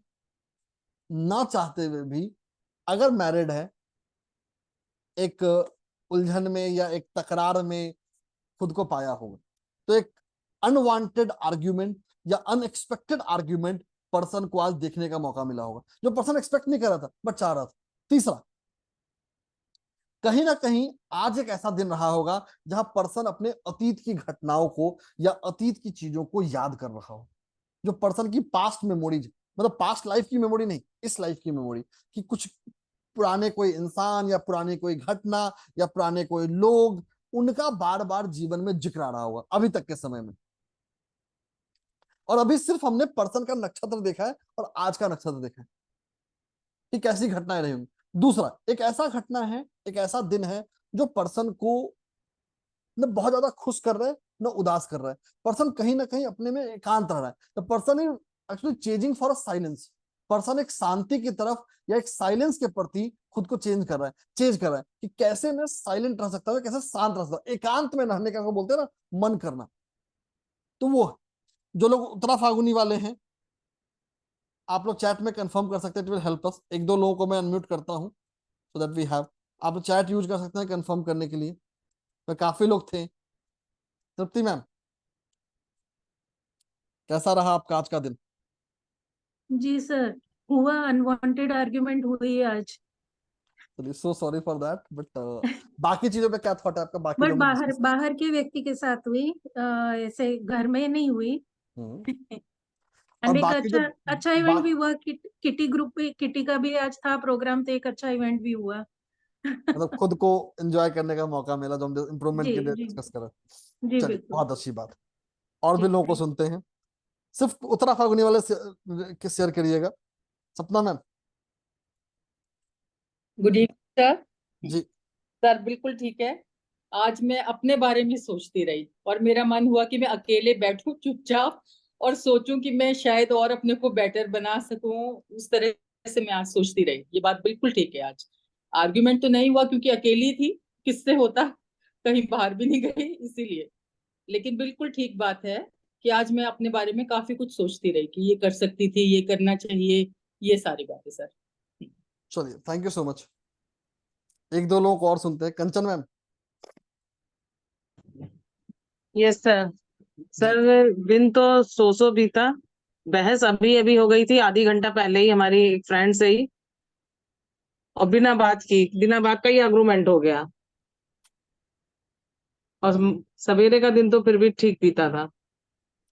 ना चाहते हुए भी, अगर मैरिड है, एक उलझन में या एक तकरार में खुद को पाया होगा। तो एक अनवांटेड आर्ग्यूमेंट या अनएक्सपेक्टेड आर्ग्यूमेंट पर्सन को आज देखने का मौका मिला होगा, जो पर्सन एक्सपेक्ट नहीं कर रहा था बट चाह रहा था। तीसरा, कहीं ना कहीं आज एक ऐसा दिन रहा होगा जहां पर्सन अपने अतीत की घटनाओं को या अतीत की चीजों को याद कर रहा हो। जो पर्सन की पास्ट मेमोरीज, मतलब पास्ट लाइफ की मेमोरी नहीं, इस लाइफ की मेमोरी, कि कुछ पुराने कोई इंसान या पुराने कोई घटना या पुराने कोई लोग उनका बार बार जीवन में जिक्र आ रहा होगा अभी तक के समय में। और अभी सिर्फ हमने पर्सन का नक्षत्र देखा है और आज का नक्षत्र देखा है कि कैसी घटनाएं रही होंगी। दूसरा, एक ऐसा घटना है, एक ऐसा दिन है जो पर्सन को न बहुत ज्यादा खुश कर रहा है न उदास कर रहा है। पर्सन कहीं ना कहीं अपने में एकांत रह रहा है। The person is actually changing for a silence. Person एक शांति की तरफ या एक साइलेंस के प्रति खुद को चेंज कर रहा है कि कैसे मैं साइलेंट रह सकता हूँ, कैसे शांत रह सकता हूँ, एकांत में रहने का बोलते हैं ना, मन करना। तो वो जो लोग उत्तरा फाल्गुनी वाले हैं, आप लोग चैट में कंफर्म कर सकते हैं, इट विल हेल्प अस। एक दो लोगों को मैं अनम्यूट करता हूँ सो दैट वी हैव, आप लोग चैट यूज कर सकते हैं कंफर्म करने के लिए। तो काफी लोग थे। तृप्ति मैम, कैसा रहा आपका आज का दिन? जी सर, हुआ, अनवांटेड आर्ग्यूमेंट हुई आज। चलिए, so sorry for that, but बाकी चीजों पे क्या थॉट है आपका? बाकी बट जो हमने बाहर discuss बाहर के व्यक्ति के साथ हुई, ऐसे घर में नहीं हुई। हम्म। और एंड एक बाकी जो अच्छा अच्छा इवेंट बा, भी हुआ। किटी ग्रुप पे, किटी का भी आज था प्रोग्राम, तो एक अच्छा इवेंट भी हुआ। मतलब खुद को एंजॉय करने का मौका मिला जो हम इम्प्रूवमेंट जी के लिए जी डिस्कस कर रहे हैं। जी, चलिए, बिल्कुल। बहुत अच्छी बात। और भी जी, लोगों को सुनते हैं। सिर्फ उत्तरा फाल्गुनी वाले के शेयर करिएगा। Sapna ma'am. Good evening sir. जी। सर बिल्कुल ठीक है। आज मैं अपने बारे में सोचती रही और मेरा मन हुआ कि मैं अकेले बैठूं चुपचाप और सोचूं कि मैं शायद और अपने को बेटर बना सकूं। उस तरह से मैं आज सोचती रही। ये बात बिल्कुल ठीक है। आज आर्ग्यूमेंट तो नहीं हुआ क्योंकि अकेली थी, किससे होता, कहीं बाहर भी नहीं गई इसीलिए। लेकिन बिल्कुल ठीक बात है कि आज मैं अपने बारे में काफी कुछ सोचती रही कि ये कर सकती थी, ये करना चाहिए, ये सारी बातें सर। चलिए, थैंक यू सो मच। एक दो लोगों को और सुनते हैं। कंचन मैम। Yes sir. जी। सर दिन तो सो बीता। बहस अभी अभी हो गई थी, आधी घंटा पहले ही, हमारी एक फ्रेंड से ही, और बिना बात का ही आर्गुमेंट हो गया। और सवेरे का दिन तो फिर भी ठीक बीता था।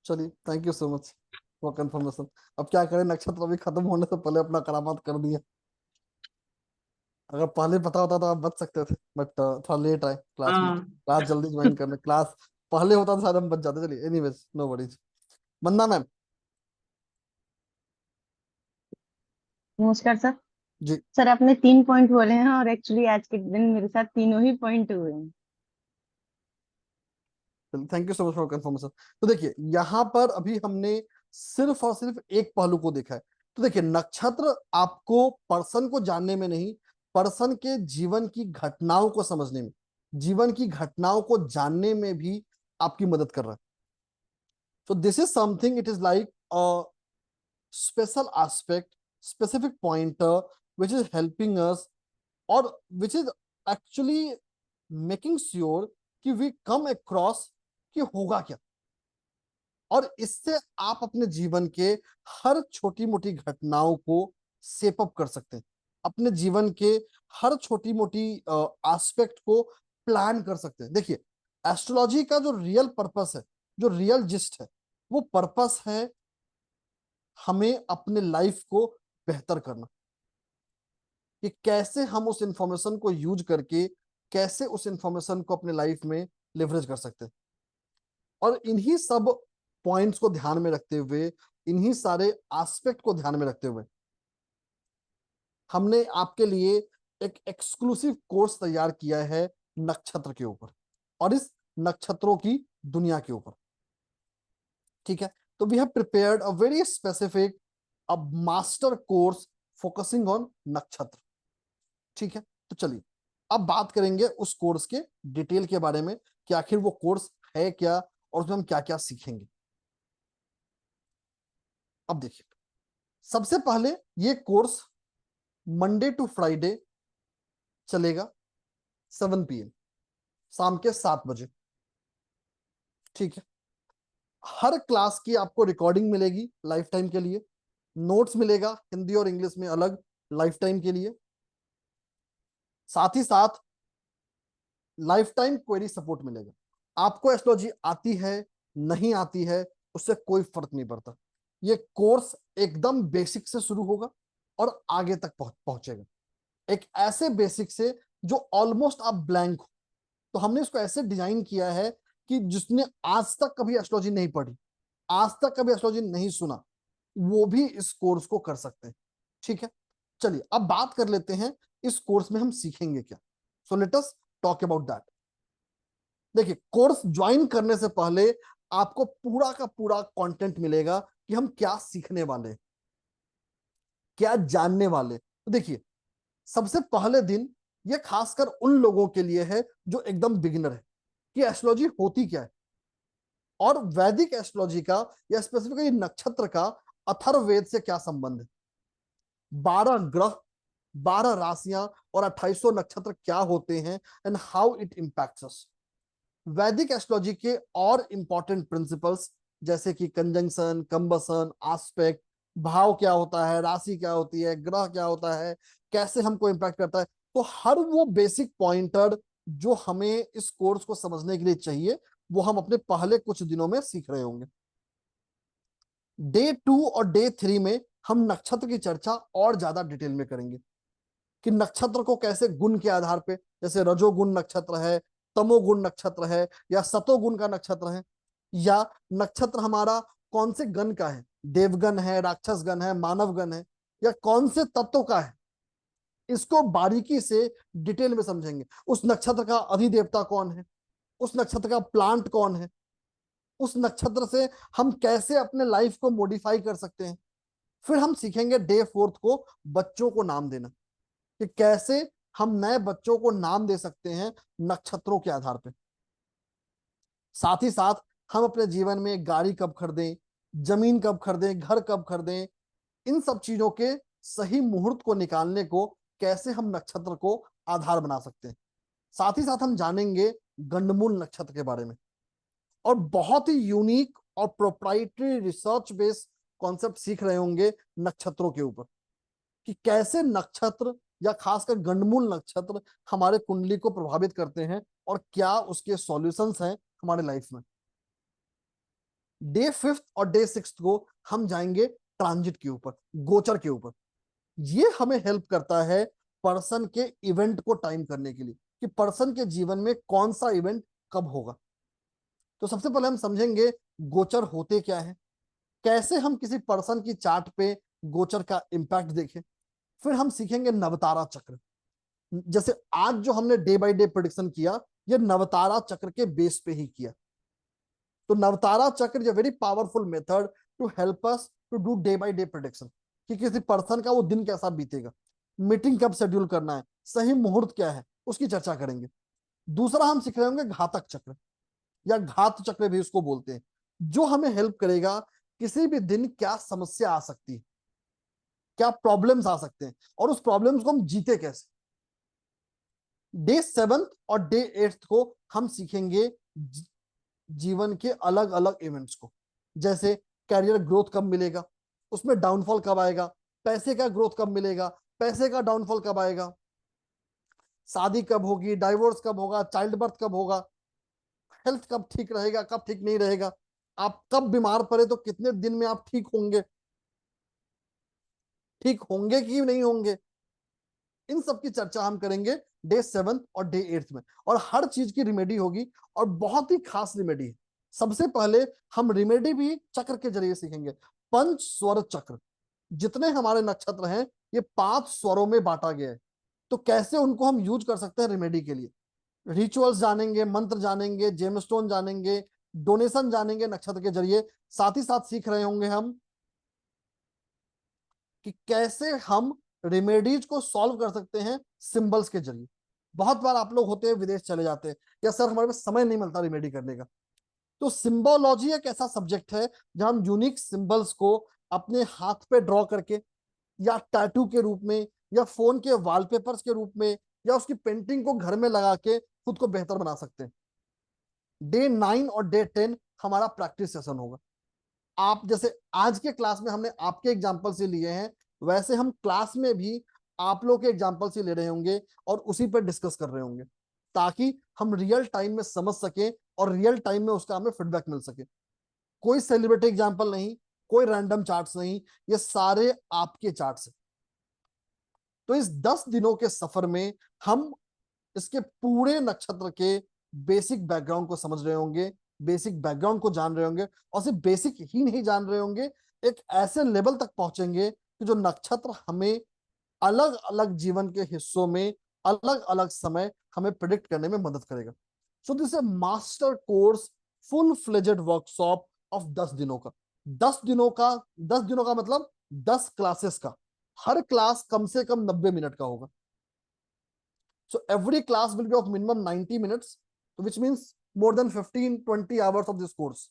चलिए, thank you so much for confirmation. अब क्या करें, नक्षत्र अभी खत्म होने से पहले अपना करामात कर दिया। अगर पहले पता होता तो आप बच सकते थे, बट थोड़ा लेट आए क्लास में। हाँ। क्लास जल्दी ज्वाइन करने, क्लास पहले होता तो शायद हम बच जाते। चलिए, एनीवेज, नो वरीज। वंदना मैम। नमस्कार सर। जी। सर आपने 3 पॉइंट बोले हैं और एक्चुअली आज के दिन मेरे साथ तीनों ही पॉइंट हुए हैं। Thank you so much for confirmation. तो देखिए, यहाँ पर अभी हमने सिर्फ और सिर्फ एक पहलू को देखा है। तो देखिए, नक्षत्र आपको पर्सन को जानने में नहीं, पर्सन के जीवन की घटनाओं को समझने में, जीवन की घटनाओं को जानने में भी आपकी मदद कर रहा है। So this is something, it is like a special aspect, specific pointer, which is helping us, or which is actually making sure कि we come across कि होगा क्या। और इससे आप अपने जीवन के हर छोटी मोटी घटनाओं को सेप अप कर सकते हैं, अपने जीवन के हर छोटी मोटी एस्पेक्ट को प्लान कर सकते हैं। देखिए, एस्ट्रोलॉजी का जो रियल पर्पस है, जो रियल जिस्ट है, वो पर्पस है हमें अपने लाइफ को बेहतर करना, कि कैसे हम उस इंफॉर्मेशन को यूज करके कैसे उस इंफॉर्मेशन को अपने लाइफ में लेवरेज कर सकते हैं। और इन्हीं सब पॉइंट्स को ध्यान में रखते हुए, इन्हीं सारे एस्पेक्ट को ध्यान में रखते हुए, हमने आपके लिए एक एक्सक्लूसिव कोर्स तैयार किया है नक्षत्र के ऊपर और इस नक्षत्रों की दुनिया के ऊपर। ठीक है, तो we have prepared a very specific a master course focusing on nakshatra. ठीक है, तो चलिए अब बात करेंगे उस कोर्स के डिटेल के बारे में कि आखिर वो कोर्स है क्या और उसमें हम क्या क्या सीखेंगे। अब देखिए, सबसे पहले ये कोर्स मंडे टू फ्राइडे चलेगा 7 PM, शाम के 7 बजे। ठीक है, हर क्लास की आपको रिकॉर्डिंग मिलेगी लाइफ टाइम के लिए, नोट्स मिलेगा हिंदी और इंग्लिश में अलग लाइफ टाइम के लिए, साथ ही साथ लाइफ टाइम क्वेरी सपोर्ट मिलेगा। आपको एस्ट्रोलॉजी आती है नहीं आती है उससे कोई फर्क नहीं पड़ता। ये कोर्स एकदम बेसिक से शुरू होगा और आगे तक पहुंचेगा, एक ऐसे बेसिक से जो ऑलमोस्ट आप ब्लैंक हो, तो हमने इसको ऐसे डिजाइन किया है कि जिसने आज तक कभी एस्ट्रोलॉजी नहीं पढ़ी, आज तक कभी एस्ट्रोलॉजी नहीं सुना, वो भी इस कोर्स को कर सकते हैं। ठीक है, चलिए अब बात कर लेते हैं इस कोर्स में हम सीखेंगे क्या। So let us talk about that. देखिए, कोर्स ज्वाइन करने से पहले आपको पूरा का पूरा कंटेंट मिलेगा कि हम क्या सीखने वाले हैं, क्या जानने वाले। तो देखिए, सबसे पहले दिन ये खासकर उन लोगों के लिए है जो एकदम बिगिनर है कि एस्ट्रोलॉजी होती क्या है और वैदिक एस्ट्रोलॉजी का या स्पेसिफिकली नक्षत्र का अथर्ववेद से क्या संबंध है, 12 ग्रह, 12 राशियां और 2800 नक्षत्र क्या होते हैं एंड हाउ इट इंपैक्ट्स अस। वैदिक एस्ट्रोलॉजी के और इंपॉर्टेंट प्रिंसिपल्स जैसे कि कंजंक्शन, कंबसन, आस्पेक्ट, भाव क्या होता है, राशि क्या होती है, ग्रह क्या होता है, कैसे हमको इंपैक्ट करता है, तो हर वो बेसिक पॉइंटर जो हमें इस कोर्स को समझने के लिए चाहिए वो हम अपने पहले कुछ दिनों में सीख रहे होंगे। डे 2 और डे 3 में हम नक्षत्र की चर्चा और ज्यादा डिटेल में करेंगे कि नक्षत्र को कैसे गुण के आधार पे, जैसे रजोगुण नक्षत्र है, तमोगुण नक्षत्र है या सतोगुण का नक्षत्र है, या नक्षत्र हमारा कौन से गण का है, देवगण है, राक्षस गण है, मानव गण है, या कौन से तत्व का है, इसको बारीकी से डिटेल में समझेंगे। उस नक्षत्र का अधिदेवता कौन है, उस नक्षत्र का प्लांट कौन है, उस नक्षत्र से हम कैसे अपने लाइफ को मॉडिफाई कर सकते हैं। फिर हम सीखेंगे डे 4 को बच्चों को नाम देना, कि कैसे हम नए बच्चों को नाम दे सकते हैं नक्षत्रों के आधार पे। साथ ही साथ हम अपने जीवन में गाड़ी कब खरीदें, जमीन कब खरीदें, घर कब खरीदें, इन सब चीजों के सही मुहूर्त को निकालने को कैसे हम नक्षत्र को आधार बना सकते हैं। साथ ही साथ हम जानेंगे गंडमूल नक्षत्र के बारे में और बहुत ही यूनिक और प्रोप्राइटरी रिसर्च बेस्ड कॉन्सेप्ट सीख रहे होंगे नक्षत्रों के ऊपर, कि कैसे नक्षत्र या खासकर गंडमूल नक्षत्र हमारे कुंडली को प्रभावित करते हैं और क्या उसके सॉल्यूशंस हैं हमारे लाइफ में। डे 5 और डे 6 को हम जाएंगे ट्रांजिट के ऊपर, गोचर के ऊपर। ये हमें हेल्प करता है पर्सन के इवेंट को टाइम करने के लिए, कि पर्सन के जीवन में कौन सा इवेंट कब होगा। तो सबसे पहले हम समझेंगे गोचर होते क्या है, कैसे हम किसी पर्सन की चार्ट पे गोचर का इंपैक्ट देखें। फिर हम सीखेंगे नवतारा चक्र। जैसे आज जो हमने डे बाय डे प्रेडिक्शन किया, ये नवतारा चक्र के बेस पे ही किया। तो Navatara chakra is a very powerful method to help us to do day by day prediction, कि किसी पर्सन का वो दिन कैसा बीतेगा, मीटिंग कब शेड्यूल करना है, सही मुहूर्त क्या है, उसकी चर्चा करेंगे। दूसरा हम सीख रहे होंगे घातक चक्र या घात चक्र भी उसको बोलते हैं, जो हमें हेल्प करेगा किसी भी दिन क्या समस्या आ सकती है, क्या प्रॉब्लम्स आ सकते हैं और उस प्रॉब्लम्स को हम जीते कैसे। डे 7 और डे 8 को हम सीखेंगे जीवन के अलग अलग इवेंट्स को, जैसे कैरियर ग्रोथ कब मिलेगा, उसमें डाउनफॉल कब आएगा, पैसे का ग्रोथ कब मिलेगा, पैसे का डाउनफॉल कब आएगा, शादी कब होगी, डाइवोर्स कब होगा, चाइल्ड बर्थ कब होगा, हेल्थ कब ठीक रहेगा, कब ठीक नहीं रहेगा, आप कब बीमार पड़े तो कितने दिन में आप ठीक होंगे कि नहीं होंगे। इन सब की चर्चा हम करेंगे डे 7 और डे 8 में, और हर चीज की रिमेडी होगी और बहुत ही खास रिमेडी है। सबसे पहले हम रिमेडी भी चक्र के जरिए सीखेंगे। पंच स्वर चक्र, जितने हमारे नक्षत्र हैं ये 5 स्वरों में बांटा गया है, तो कैसे उनको हम यूज कर सकते हैं रेमेडी के लिए। रिचुअल्स जानेंगे, मंत्र जानेंगे, जेमस्टोन जानेंगे, डोनेशन जानेंगे नक्षत्र के जरिए। साथ ही साथ सीख रहे होंगे हम कि कैसे हम रेमेडीज को सॉल्व कर सकते हैं सिंबल्स के जरिए। बहुत बार आप लोग होते हैं विदेश चले जाते हैं, या सर हमारे पास समय नहीं मिलता रेमेडी करने का, तो सिंबोलॉजी एक ऐसा सब्जेक्ट है जहां हम यूनिक सिंबल्स को अपने हाथ पे ड्रॉ करके या टैटू के रूप में या फोन के वॉलपेपर्स के रूप में या उसकी पेंटिंग को घर में लगा के खुद को बेहतर बना सकते हैं। डे 9 और डे 10 हमारा प्रैक्टिस सेशन होगा। आप जैसे आज के क्लास में हमने आपके एग्जाम्पल से लिए हैं, वैसे हम क्लास में भी आप लोग के एग्जाम्पल से ले रहे होंगे और उसी पर डिस्कस कर रहे होंगे, ताकि हम रियल टाइम में समझ सके और रियल टाइम में उसका हमें फीडबैक मिल सके। कोई सेलिब्रिटी एग्जाम्पल नहीं, कोई रैंडम चार्ट्स नहीं, ये सारे आपके चार्ट्स हैं। तो इस 10 दिनों के सफर में हम इसके पूरे नक्षत्र के बेसिक बैकग्राउंड को समझ रहे होंगे, बेसिक बैकग्राउंड को जान रहे होंगे, और सिर्फ बेसिक ही नहीं जान रहे होंगे, एक ऐसे लेवल तक पहुंचेंगे कि जो नक्षत्र हमें अलग अलग जीवन के हिस्सों में अलग अलग समय हमें प्रिडिक्ट करने में मदद करेगा। So this A master course, full fledged workshop of 10 दिनों का। 10 दिनों का मतलब 10 क्लासेस का। हर क्लास कम से कम 90 मिनट का होगा। So every class will be of minimum 90 minutes, which means more than 15-20 hours of this course,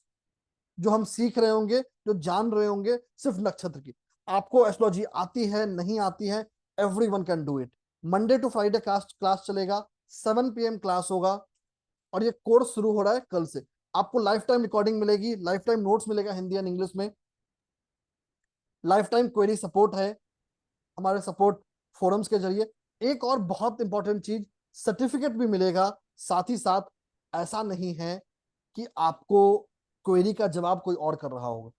जो हम सीख रहे होंगे, जो जान रहे होंगे सिर्फ नक्षत्र की। आपको एस्ट्रोलॉजी आती है नहीं आती है, everyone can do it. Monday to Friday class चलेगा, 7 PM क्लास होगा, और ये कोर्स शुरू हो रहा है कल से। आपको लाइफ टाइम रिकॉर्डिंग मिलेगी, लाइफ टाइम नोट्स मिलेगा हिंदी एंड इंग्लिश में, लाइफ टाइम क्वेरी सपोर्ट है हमारे सपोर्ट फोरम्स के जरिए। एक और बहुत इंपॉर्टेंट चीज, सर्टिफिकेट भी मिलेगा साथ ही साथ। ऐसा नहीं है कि आपको क्वेरी का जवाब कोई और कर रहा होगा,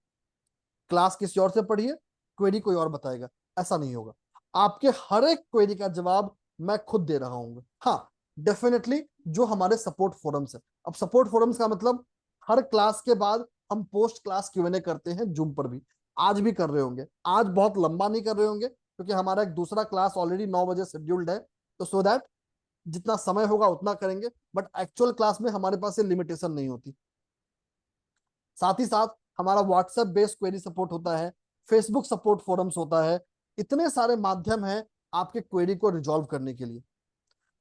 क्लास किसी और से पढ़िए, क्वेरी कोई और बताएगा, ऐसा नहीं होगा। आपके हर एक क्वेरी का जवाब मैं खुद दे रहा हूँ। हाँ, डेफिनेटली जो हमारे सपोर्ट फोरम्स है। अब सपोर्ट फोरम्स का मतलब हर क्लास के बाद हम पोस्ट क्लास Q&A करते हैं जूम पर भी, आज भी कर रहे होंगे। आज बहुत लंबा नहीं कर रहे होंगे क्योंकि हमारा एक दूसरा क्लास ऑलरेडी 9 बजे शेड्यूल्ड है, तो सो दैट जितना समय होगा उतना करेंगे, बट एक्चुअल क्लास में हमारे पास ये लिमिटेशन नहीं होती। साथ ही साथ हमारा व्हाट्सएप बेस्ड क्वेरी सपोर्ट होता है, फेसबुक सपोर्ट फोरम्स होता है। इतने सारे माध्यम हैं आपके क्वेरी को रिजॉल्व करने के लिए।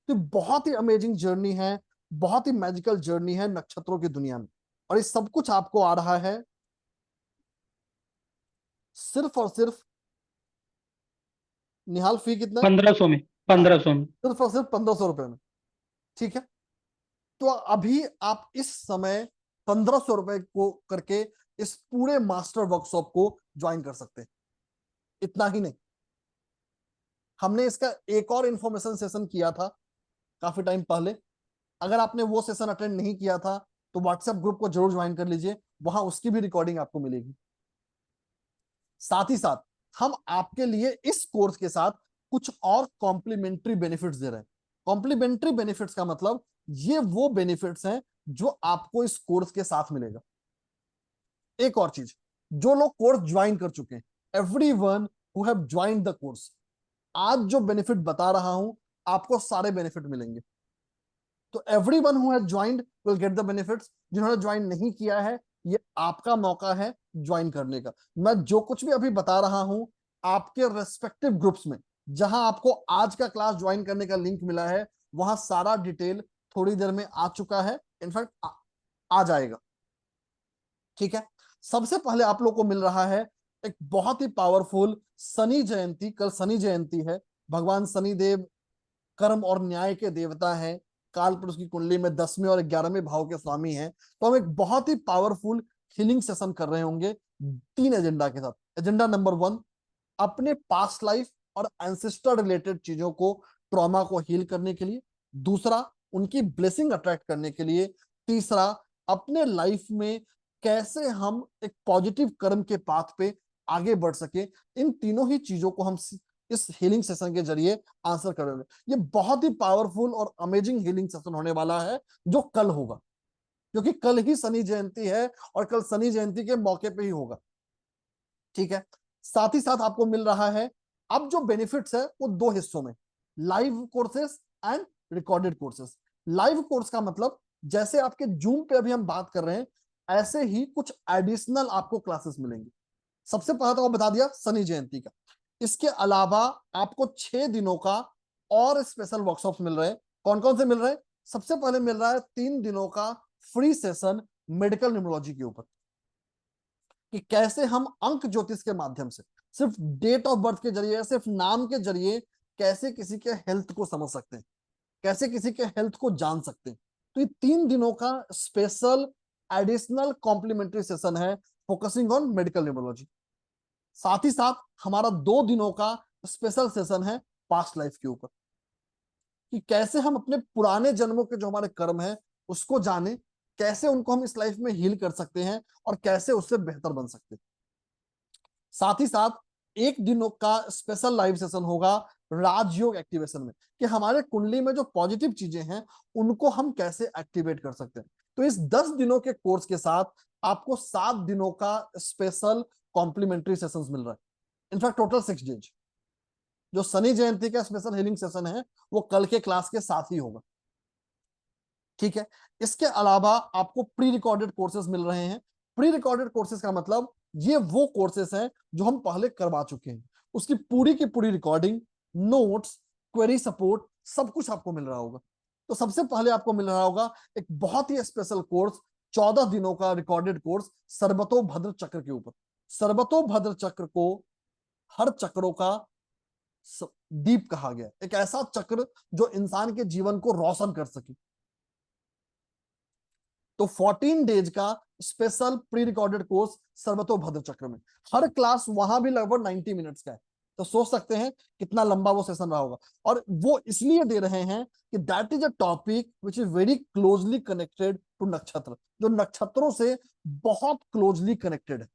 तो बहुत ही अमेजिंग जर्नी है, बहुत ही मैजिकल जर्नी है नक्षत्रों की दुनिया में, और ये सब कुछ आपको आ रहा है सिर्फ और सिर्फ, निहाल फी कितना है? 1500 में, 1500 में। सिर्फ और सिर्फ 1500 रुपए में। ठीक है, तो अभी आप इस समय 1500 रुपए को करके इस पूरे मास्टर वर्कशॉप को ज्वाइन कर सकते हैं। इतना ही नहीं, हमने इसका एक और इंफॉर्मेशन सेशन किया था काफी टाइम पहले। अगर आपने वो सेशन अटेंड नहीं किया था तो व्हाट्सएप ग्रुप को जरूर ज्वाइन कर लीजिए, वहां उसकी भी रिकॉर्डिंग आपको मिलेगी। साथ ही साथ हम आपके लिए इस कोर्स के साथ कुछ और कॉम्प्लीमेंट्री बेनिफिट्स दे रहे हैं। कॉम्प्लीमेंट्री बेनिफिट्स का मतलब ये वो बेनिफिट्स हैं जो आपको इस कोर्स के साथ मिलेगा। एक और चीज, जो लोग कोर्स ज्वाइन कर चुके हैं, everyone who have joined the course, आज जो बेनिफिट बता रहा हूं आपको सारे बेनिफिट मिलेंगे। तो everyone who has joined will get the benefits. जिन्होंने ज्वाइन नहीं किया है, ये आपका मौका है ज्वाइन करने का। मैं जो कुछ भी अभी बता रहा हूं आपके रेस्पेक्टिव ग्रुप्स में, जहां आपको आज का क्लास ज्वाइन करने का लिंक मिला है, वहां सारा डिटेल थोड़ी देर में आ चुका है, इनफैक्ट आ जाएगा। ठीक है, सबसे पहले आप लोग को मिल रहा है एक बहुत ही पावरफुल शनि जयंती। कल शनि जयंती है, भगवान शनिदेव कर्म और न्याय के देवता हैं, काल पुरुष की कुंडली में 10वें और 11वें भाव के स्वामी हैं। तो हम एक बहुत ही पावरफुल हीलिंग सेशन कर रहे होंगे 3 एजेंडा के साथ। एजेंडा नंबर 1, अपने पास्ट लाइफ और एंसेस्टर रिलेटेड चीजों को, ट्रॉमा को हील करने के लिए। दूसरा, उनकी ब्लेसिंग अट्रैक्ट करने के लिए। तीसरा, अपने लाइफ में कैसे हम एक पॉजिटिव कर्म के पाथ पे आगे बढ़ सके। इन तीनों ही चीजों को हम इस हीलिंग सेशन के जरिए आंसर करेंगे। ये बहुत ही पावरफुल और अमेजिंग हीलिंग सेशन होने वाला है जो कल होगा, क्योंकि कल ही शनि जयंती है और कल शनि जयंती के मौके पे ही होगा। ठीक है, साथ ही साथ आपको मिल रहा है अब जो बेनिफिट्स है वो 2 हिस्सों में, live courses and recorded courses. Live course का मतलब जैसे आपके जूम पे अभी हम बात कर रहे हैं, ऐसे ही कुछ एडिशनल आपको क्लासेस मिलेंगे। सबसे पहले तो बता दिया शनि जयंती का। इसके अलावा आपको 6 दिनों का और स्पेशल वर्कशॉप्स मिल रहे हैं। कौन कौन से मिल रहे हैं? सबसे पहले मिल रहा है 3 दिनों का फ्री सेशन मेडिकल न्यूमरोलॉजी के ऊपर, कि कैसे हम अंक ज्योतिष के माध्यम से, सिर्फ डेट ऑफ बर्थ के जरिए, सिर्फ नाम के जरिए कैसे किसी के हेल्थ को समझ सकते हैं, कैसे किसी के हेल्थ को जान सकते हैं। तो ये 3 दिनों का स्पेशल एडिशनल कॉम्प्लीमेंट्री सेशन है फोकसिंग ऑन मेडिकल न्यूमरोलॉजी। साथ ही साथ हमारा 2 दिनों का स्पेशल सेशन है पास्ट लाइफ के ऊपर, कि कैसे हम अपने पुराने जन्मों के जो हमारे कर्म है उसको जाने, कैसे उनको हम इस लाइफ में हील कर सकते हैं और कैसे उससे बेहतर बन सकते हैं। साथ ही साथ 1 दिनों का स्पेशल लाइव सेशन होगा राजयोग एक्टिवेशन में, कि हमारे कुंडली में जो पॉजिटिव चीजें हैं उनको हम कैसे एक्टिवेट कर सकते हैं। तो इस 10 दिनों के कोर्स के साथ आपको 7 दिनों का स्पेशल कॉम्प्लीमेंट्री सेशंस मिल रहा है। In fact total 6 days. जो शनि जयंती का स्पेशल हीलिंग सेशन है वो कल के क्लास के साथ ही होगा, ठीक है। इसके अलावा आपको प्री रिकॉर्डेड कोर्सेज मिल रहे हैं। प्री रिकॉर्डेड कोर्सेज का मतलब ये वो कोर्सेज हैं जो हम पहले करवा चुके हैं, उसकी पूरी की पूरी रिकॉर्डिंग, नोट्स, क्वेरी सपोर्ट, सब कुछ आपको मिल रहा होगा। तो सबसे पहले आपको मिल रहा होगा एक बहुत ही स्पेशल कोर्स, 14 दिनों का रिकॉर्डेड कोर्स सर्वतोभद्र चक्र के ऊपर। सर्वतोभद्र चक्र को हर चक्रों का दीप कहा गया, एक ऐसा चक्र जो इंसान के जीवन को रोशन कर सके। तो 14 डेज का स्पेशल प्री रिकॉर्डेड कोर्स सर्वतोभद्र चक्र में, हर क्लास वहां भी लगभग 90 मिनट्स का है। तो सोच सकते हैं कितना लंबा वो सेशन रहा होगा। और वो इसलिए दे रहे हैं कि that is a topic which is very closely connected to nakshatra, जो नक्षत्रों से बहुत क्लोजली कनेक्टेड है।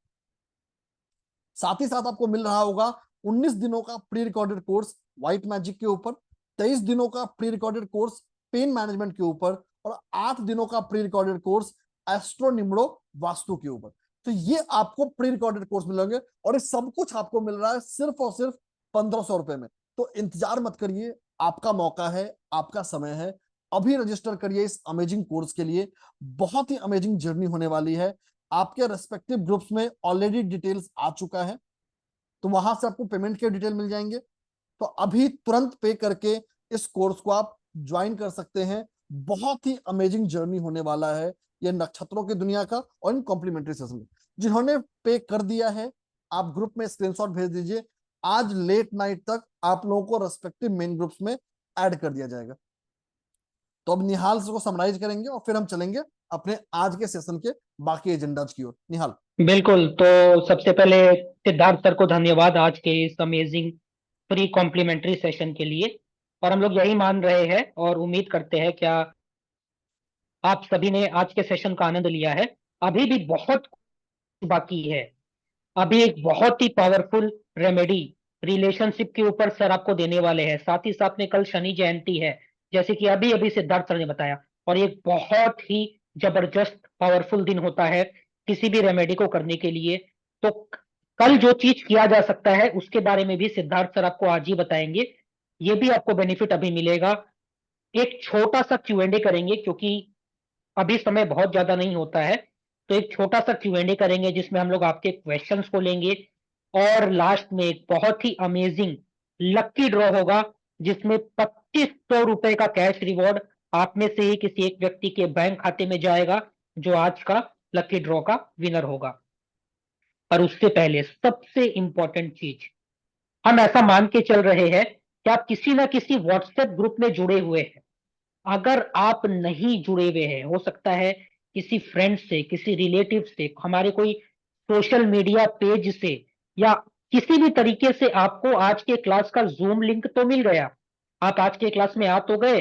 साथ ही साथ आपको मिल रहा होगा 19 दिनों का pre recorded course white magic के ऊपर, 23 दिनों का pre recorded course pain management के ऊपर, और 8 दिनों का प्री रिकॉर्डेड कोर्स एस्ट्रोनिम्रो वास्तु के ऊपर। तो ये आपको प्री रिकॉर्डेड कोर्स मिलेंगे और ये सब कुछ आपको मिल रहा है सिर्फ और सिर्फ 1500 रुपए में। तो इंतजार मत करिए, आपका मौका है, आपका समय है, अभी रजिस्टर करिए इस अमेजिंग कोर्स के लिए। बहुत ही अमेजिंग जर्नी होने वाली है। आपके रेस्पेक्टिव ग्रुप्स में ऑलरेडी डिटेल्स आ चुका है, तो वहां से आपको पेमेंट के डिटेल मिल जाएंगे। तो अभी तुरंत पे करके इस कोर्स को आप ज्वाइन कर सकते हैं। बहुत ही अमेजिंग जर्नी होने वाला है ये नक्षत्रों की दुनिया का। और इन कॉम्प्लीमेंट्री सेशन में जिन्होंने पे कर दिया है, आप ग्रुप में स्क्रीनशॉट भेज दीजिए। आज लेट नाइट तक आप लोगों को रेस्पेक्टिव मेन ग्रुप्स में ऐड कर दिया जाएगा। तो अब निहाल को समराइज करेंगे और फिर हम चलेंगे अपने आज के सेशन के बाकी एजेंडाज की ओर। निहाल। बिल्कुल। तो सबसे पहले सिद्धार्थ सर को धन्यवाद आज के इस अमेजिंग फ्री कॉम्प्लीमेंट्री सेशन के लिए। और हम लोग यही मान रहे हैं और उम्मीद करते हैं क्या आप सभी ने आज के सेशन का आनंद लिया है। अभी भी बहुत बाकी है। अभी एक बहुत ही पावरफुल रेमेडी रिलेशनशिप के ऊपर सर आपको देने वाले हैं। साथ ही साथ में कल शनि जयंती है, जैसे कि अभी अभी सिद्धार्थ सर ने बताया, और एक बहुत ही जबरदस्त पावरफुल दिन होता है किसी भी रेमेडी को करने के लिए। तो कल जो चीज किया जा सकता है उसके बारे में भी सिद्धार्थ सर आपको आज ही बताएंगे। ये भी आपको बेनिफिट अभी मिलेगा। एक छोटा सा Q&A करेंगे क्योंकि अभी समय बहुत ज्यादा नहीं होता है। तो एक छोटा सा Q&A करेंगे जिसमें हम लोग आपके क्वेश्चंस को लेंगे, और लास्ट में एक बहुत ही अमेजिंग लकी ड्रॉ होगा जिसमें 2500 रुपए का कैश रिवॉर्ड आप में से ही किसी एक व्यक्ति के बैंक खाते में जाएगा, जो आज का लकी ड्रॉ का विनर होगा। और उससे पहले सबसे इंपॉर्टेंट चीज, हम ऐसा मान के चल रहे हैं कि आप किसी ना किसी व्हाट्सएप ग्रुप में जुड़े हुए हैं। अगर आप नहीं जुड़े हुए हैं, हो सकता है किसी फ्रेंड से, किसी रिलेटिव से, हमारे कोई सोशल मीडिया पेज से, या किसी भी तरीके से आपको आज के क्लास का जूम लिंक तो मिल गया, आप आज के क्लास में आ तो गए,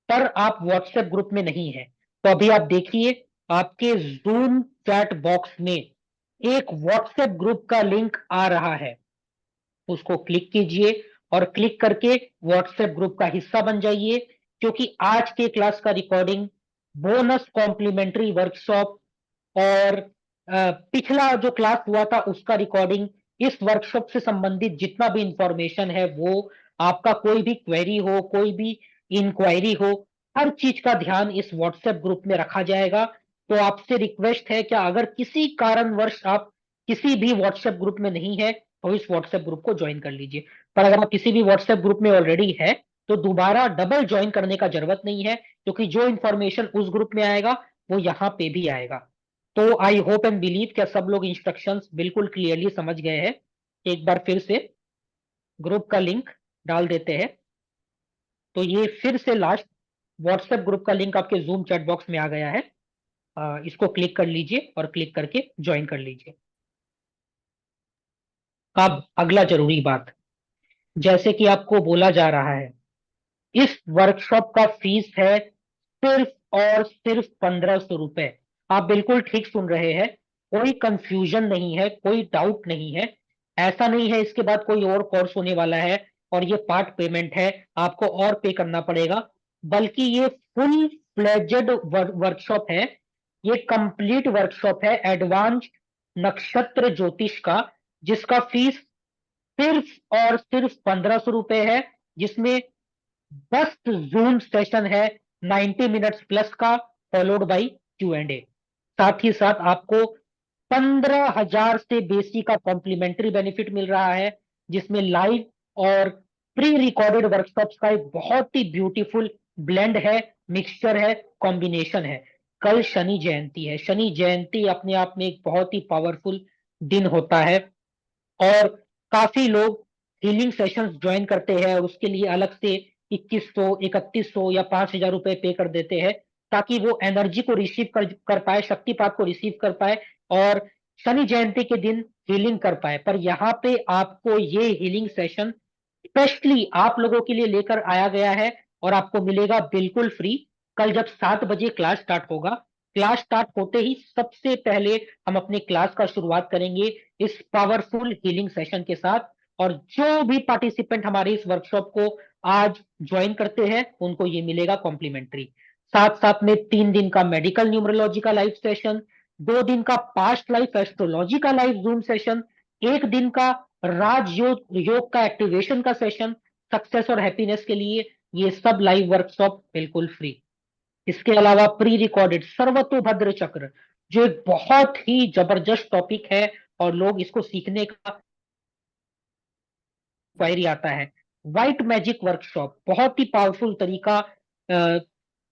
पर आप व्हाट्सएप ग्रुप में नहीं है। तो अभी आप देखिए आपके जूम चैट बॉक्स में एक व्हाट्सएप ग्रुप का लिंक आ रहा है, उसको क्लिक कीजिए और क्लिक करके व्हाट्सएप ग्रुप का हिस्सा बन जाइए। क्योंकि आज के क्लास का रिकॉर्डिंग, बोनस कॉम्प्लीमेंट्री वर्कशॉप और पिछला जो क्लास हुआ था उसका रिकॉर्डिंग, इस वर्कशॉप से संबंधित जितना भी इंफॉर्मेशन है, वो आपका कोई भी क्वेरी हो, कोई भी इंक्वायरी हो, हर चीज का ध्यान इस व्हाट्सएप ग्रुप में रखा जाएगा। तो आपसे रिक्वेस्ट है कि अगर किसी कारणवश आप किसी भी व्हाट्सएप ग्रुप में नहीं है तो इस व्हाट्सएप ग्रुप को ज्वाइन कर लीजिए। पर अगर आप किसी भी व्हाट्सएप ग्रुप में ऑलरेडी है तो दोबारा डबल ज्वाइन करने का जरूरत नहीं है, क्योंकि जो इंफॉर्मेशन उस ग्रुप में आएगा वो यहाँ पे भी आएगा। तो आई होप एंड बिलीव कि सब लोग इंस्ट्रक्शंस बिल्कुल क्लियरली समझ गए हैं। एक बार फिर से ग्रुप का लिंक डाल देते हैं। तो ये फिर से लास्ट व्हाट्सएप ग्रुप का लिंक आपके जूम चैट बॉक्स में आ गया है। इसको क्लिक कर लीजिए और क्लिक करके ज्वाइन कर लीजिए। अब अगला जरूरी बात, जैसे कि आपको बोला जा रहा है, इस वर्कशॉप का फीस है सिर्फ और सिर्फ 1500 रुपए। आप बिल्कुल ठीक सुन रहे हैं, कोई कंफ्यूजन नहीं है, कोई डाउट नहीं है। ऐसा नहीं है इसके बाद कोई और कोर्स होने वाला है। और ये पार्ट पेमेंट है, आपको और पे करना पड़ेगा। बल्कि ये फुल फ्लेजेड वर्कशॉप है, ये कंप्लीट वर्कशॉप है एडवांस नक्षत्र ज्योतिष का, जिसका फीस सिर्फ और सिर्फ 1500 रुपए है, जिसमें 10 जूम सेशन है 90 मिनट्स प्लस का, फॉलोड बाय Q&A। साथ ही साथ आपको 15,000 से बेसी का कॉम्प्लीमेंट्री बेनिफिट मिल रहा है, जिसमें लाइव और प्री रिकॉर्डेड वर्कशॉप्स का एक बहुत ही ब्यूटीफुल ब्लेंड है, मिक्सचर है, कॉम्बिनेशन है। कल शनि जयंती है, शनि जयंती अपने आप में एक बहुत ही पावरफुल दिन होता है, और काफी लोग हीलिंग सेशंस ज्वाइन करते हैं और उसके लिए अलग से 2100, 3100 या 5,000 रुपए पे कर देते हैं, ताकि वो एनर्जी को रिसीव कर पाए, शक्तिपात को रिसीव कर पाए और शनि जयंती के दिन हीलिंग कर पाए। पर यहाँ पे आपको ये हीलिंग सेशन स्पेशली आप लोगों के लिए लेकर आया गया है और आपको मिलेगा बिल्कुल फ्री। कल जब 7 बजे क्लास स्टार्ट होगा, क्लास स्टार्ट होते ही सबसे पहले हम अपने क्लास का शुरुआत करेंगे इस पावरफुल हीलिंग सेशन के साथ, और जो भी पार्टिसिपेंट हमारे इस वर्कशॉप को आज ज्वाइन करते हैं उनको ये मिलेगा कॉम्प्लीमेंट्री। साथ साथ में 3 दिन का मेडिकल न्यूमरोलॉजी का लाइव सेशन, 2 दिन का पास्ट लाइफ एस्ट्रोलॉजी का लाइव जूम सेशन, 1 दिन का योग का एक्टिवेशन का सेशन सक्सेस और हैप्पीनेस के लिए, ये सब लाइव वर्कशॉप बिल्कुल फ्री। इसके अलावा प्री रिकॉर्डेड सर्वतोभद्र चक्र, जो एक बहुत ही जबरदस्त टॉपिक है और लोग इसको सीखने का क्वायरी आता है। व्हाइट मैजिक वर्कशॉप, बहुत ही पावरफुल तरीका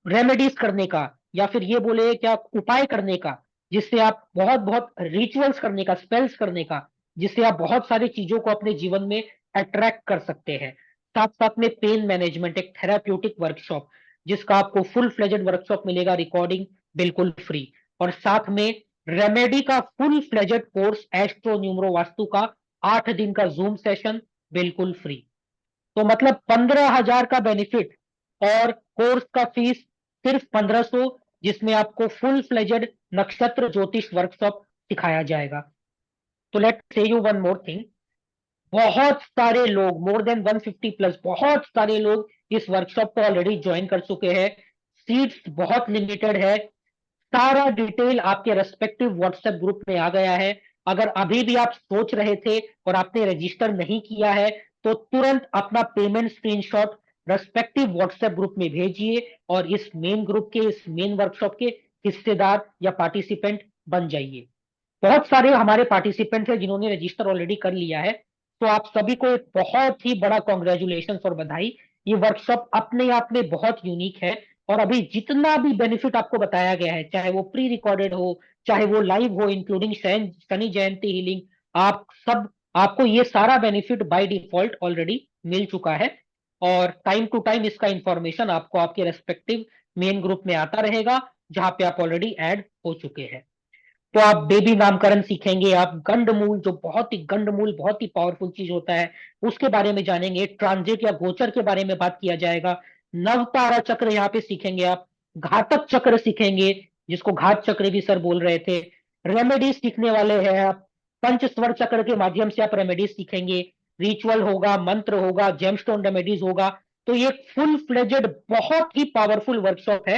रेमेडीज करने का, या फिर ये बोले क्या उपाय करने का, जिससे आप बहुत बहुत रिचुअल्स करने का, स्पेल्स करने का, जिससे आप बहुत सारी चीजों को अपने जीवन में अट्रैक्ट कर सकते हैं। साथ साथ में पेन मैनेजमेंट, एक थेराप्यूटिक वर्कशॉप, जिसका आपको फुल फ्लेजेड वर्कशॉप मिलेगा, रिकॉर्डिंग बिल्कुल फ्री। और साथ में रेमेडी का full fledged course astro numero vastu का 8 दिन का जूम सेशन बिल्कुल फ्री। तो मतलब 15,000 का बेनिफिट और कोर्स का फीस सिर्फ 1500, जिसमें आपको फुल फ्लेजेड नक्षत्र ज्योतिष वर्कशॉप सिखाया जाएगा। तो लेट से यू वन मोर थिंग, बहुत सारे लोग, मोर देन 150 प्लस, बहुत सारे लोग इस वर्कशॉप को ऑलरेडी ज्वाइन कर चुके हैं। सीट्स बहुत लिमिटेड है, सारा डिटेल आपके रेस्पेक्टिव व्हाट्सएप ग्रुप में आ गया है। अगर अभी भी आप सोच रहे थे और आपने रजिस्टर नहीं किया है, तो तुरंत अपना payment screenshot respective WhatsApp group में भेजिए और इस मेन ग्रुप के, इस मेन वर्कशॉप के हिस्सेदार या पार्टिसिपेंट बन जाइए। बहुत सारे हमारे पार्टिसिपेंट हैं जिन्होंने रजिस्टर ऑलरेडी कर लिया है, तो आप सभी को एक बहुत ही बड़ा कॉन्ग्रेचुलेशन और बधाई। ये वर्कशॉप अपने आप में बहुत यूनिक है, और अभी जितना भी बेनिफिट आपको बताया गया है, चाहे वो प्री रिकॉर्डेड हो, चाहे वो लाइव हो, इंक्लूडिंग शनि जयंती हीलिंग, आपको ये सारा बेनिफिट बाय डिफॉल्ट ऑलरेडी मिल चुका है। और टाइम टू टाइम इसका इंफॉर्मेशन आपको आपके रेस्पेक्टिव मेन ग्रुप में आता रहेगा, जहां पे आप ऑलरेडी ऐड हो चुके हैं। तो आप बेबी नामकरण सीखेंगे, आप गंडमूल, जो बहुत ही गंडमूल बहुत ही पावरफुल चीज होता है, उसके बारे में जानेंगे। ट्रांजिट या गोचर के बारे में बात किया जाएगा। नवतारा चक्र यहाँ पे सीखेंगे आप, घातक चक्र सीखेंगे, जिसको घात चक्र भी सर बोल रहे थे। रेमेडीज सीखने वाले हैं आप, पंच स्वर चक्र के माध्यम से आप रेमेडीज सीखेंगे, रिचुअल होगा, मंत्र होगा, जेमस्टोन रेमेडीज होगा। तो ये फुल फ्लेजेड बहुत ही पावरफुल वर्कशॉप है।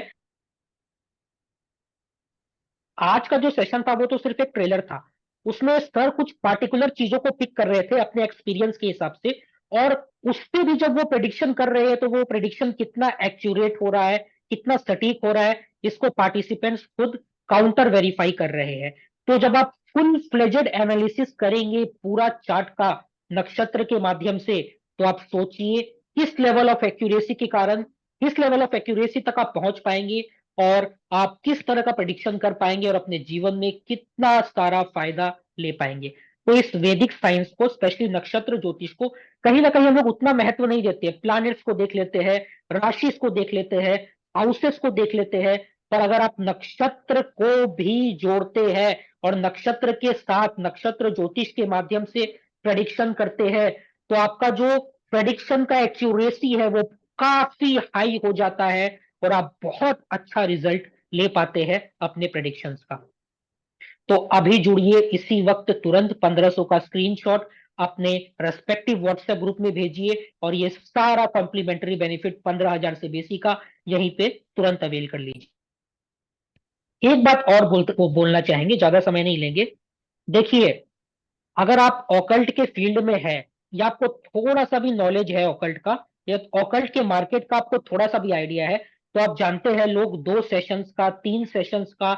आज का जो सेशन था वो तो सिर्फ एक ट्रेलर था, उसमें सर कुछ पार्टिकुलर चीजों को पिक कर रहे थे अपने एक्सपीरियंस के हिसाब से, और उससे भी जब वो प्रेडिक्शन कर रहे हैं तो वो प्रेडिक्शन कितना एक्यूरेट हो रहा है, कितना सटीक हो रहा है, इसको पार्टिसिपेंट्स खुद काउंटर वेरीफाई कर रहे हैं। तो जब आप फुल फ्लेजेड एनालिसिस करेंगे पूरा चार्ट का नक्षत्र के माध्यम से, तो आप सोचिए किस लेवल ऑफ एक्यूरेसी के कारण, किस लेवल ऑफ एक्यूरेसी तक आप पहुंच पाएंगे, और आप किस तरह का प्रेडिक्शन कर पाएंगे और अपने जीवन में कितना सारा फायदा ले पाएंगे। तो इस वैदिक साइंस को, स्पेशली नक्षत्र ज्योतिष को, कहीं ना कहीं हम लोग उतना महत्व नहीं देते हैं। प्लैनेट्स को देख लेते हैं, राशि को देख लेते हैं, हाउसेस को देख लेते हैं, पर अगर आप नक्षत्र को भी जोड़ते हैं और नक्षत्र के साथ नक्षत्र ज्योतिष के माध्यम से प्रेडिक्शन करते हैं, तो आपका जो प्रेडिक्शन का एक्यूरेसी है वो काफी हाई हो जाता है और आप बहुत अच्छा रिजल्ट ले पाते हैं अपने प्रेडिक्शंस का। तो अभी जुड़िए इसी वक्त तुरंत, 1500 का स्क्रीनशॉट अपने रेस्पेक्टिव व्हाट्सएप ग्रुप में भेजिए और ये सारा कॉम्प्लीमेंट्री बेनिफिट 15,000 से बेसी का यहीं पे तुरंत अवेल कर लीजिए। एक बात और बोलना चाहेंगे, ज्यादा समय नहीं लेंगे। देखिए, अगर आप ऑकल्ट के फील्ड में है या आपको थोड़ा सा भी नॉलेज है ऑकल्ट का, या ऑकल्ट के मार्केट का आपको थोड़ा सा भी आइडिया है, तो आप जानते हैं लोग 2 सेशंस का, 3 सेशंस का,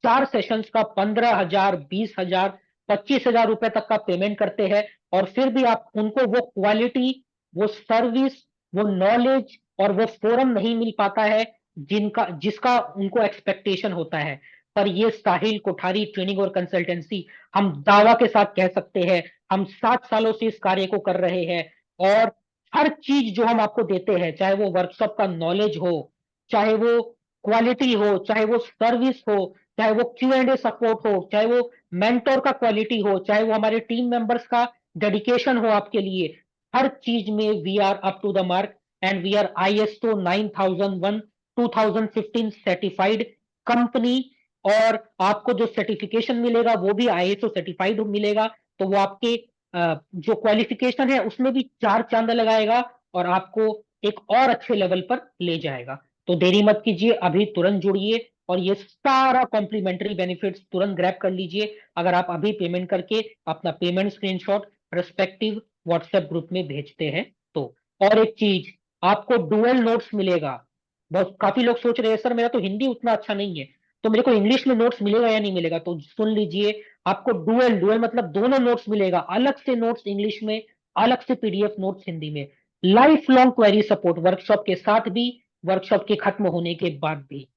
4 सेशंस का 15,000, 20,000, 25,000 रुपए तक का पेमेंट करते हैं, और फिर भी आप उनको वो क्वालिटी, वो सर्विस, वो नॉलेज और वो फोरम नहीं मिल पाता है जिसका उनको एक्सपेक्टेशन होता है। पर ये साहिल कोठारी ट्रेनिंग और कंसल्टेंसी, हम दावा के साथ कह सकते हैं, हम 7 सालों से इस कार्य को कर रहे हैं, और हर चीज जो हम आपको देते हैं, चाहे वो वर्कशॉप का नॉलेज हो, चाहे वो क्वालिटी हो, चाहे वो सर्विस हो, चाहे वो Q&A सपोर्ट हो, चाहे वो मेंटोर का क्वालिटी हो, चाहे वो हमारे टीम मेंबर्स का डेडिकेशन हो आपके लिए, हर चीज में we are up to the mark, and we are ISO 9001 2015 certified company. और आपको जो सर्टिफिकेशन मिलेगा वो भी ISO सर्टिफाइड मिलेगा, तो वो आपके जो क्वालिफिकेशन है उसमें भी 4 चांद लगाएगा और आपको एक और अच्छे लेवल पर ले जाएगा। तो देरी मत कीजिए, अभी तुरंत जुड़िए और ये सारा कॉम्प्लीमेंट्री बेनिफिट्स तुरंत ग्रैब कर लीजिए, अगर आप अभी पेमेंट करके अपना payment screenshot respective WhatsApp group में भेजते हैं तो। और एक चीज, आपको डुअल नोट्स मिलेगा। बहुत काफी लोग सोच रहे हैं सर मेरा तो हिंदी उतना अच्छा नहीं है, तो मेरे को इंग्लिश में नोट्स मिलेगा या नहीं मिलेगा, तो सुन लीजिए, आपको डुअल डुअल मतलब दोनों नोट्स मिलेगा, अलग से नोट्स इंग्लिश में, अलग से PDF नोट्स हिंदी में, life long query support workshop के साथ भी, वर्कशॉप के खत्म होने के बाद भी,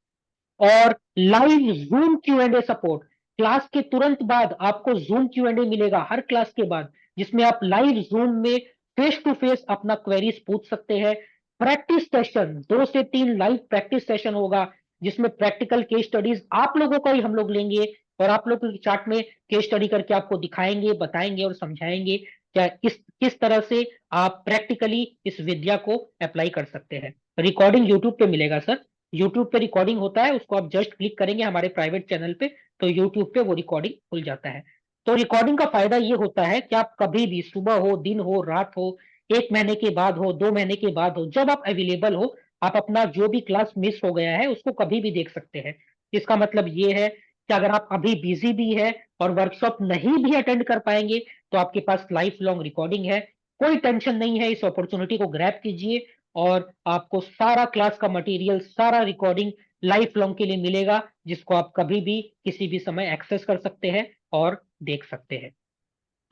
और live zoom Q&A support. Class के तुरंत बाद आपको जूम Q&A मिलेगा हर क्लास के बाद, जिसमें आप लाइव जूम में फेस टू फेस अपना क्वेरीज पूछ सकते हैं। प्रैक्टिस सेशन 2 से 3 लाइव प्रैक्टिस सेशन होगा, जिसमें प्रैक्टिकल केस स्टडीज आप लोगों का ही हम लोग लेंगे और आप लोगों की चार्ट में केस स्टडी करके आपको दिखाएंगे, बताएंगे और समझाएंगे क्या किस तरह से आप प्रैक्टिकली इस विद्या को अप्लाई कर सकते हैं। रिकॉर्डिंग यूट्यूब पे मिलेगा सर, यूट्यूब पे रिकॉर्डिंग होता है, उसको आप जस्ट क्लिक करेंगे हमारे प्राइवेट चैनल पे, तो यूट्यूब पे वो रिकॉर्डिंग खुल जाता है। तो रिकॉर्डिंग का फायदा ये होता है कि आप कभी भी, सुबह हो, दिन हो, रात हो, 1 महीने के बाद हो, 2 महीने के बाद हो, जब आप अवेलेबल हो, आप अपना जो भी क्लास मिस हो गया है उसको कभी भी देख सकते हैं। इसका मतलब ये है कि अगर आप अभी बिजी भी है और वर्कशॉप नहीं भी अटेंड कर पाएंगे, तो आपके पास लाइफ लॉन्ग रिकॉर्डिंग है। कोई टेंशन नहीं है, इस अपॉर्चुनिटी को ग्रैब कीजिए और आपको सारा क्लास का मटेरियल, सारा रिकॉर्डिंग लाइफ लॉन्ग के लिए मिलेगा, जिसको आप कभी भी किसी भी समय एक्सेस कर सकते हैं और देख सकते हैं।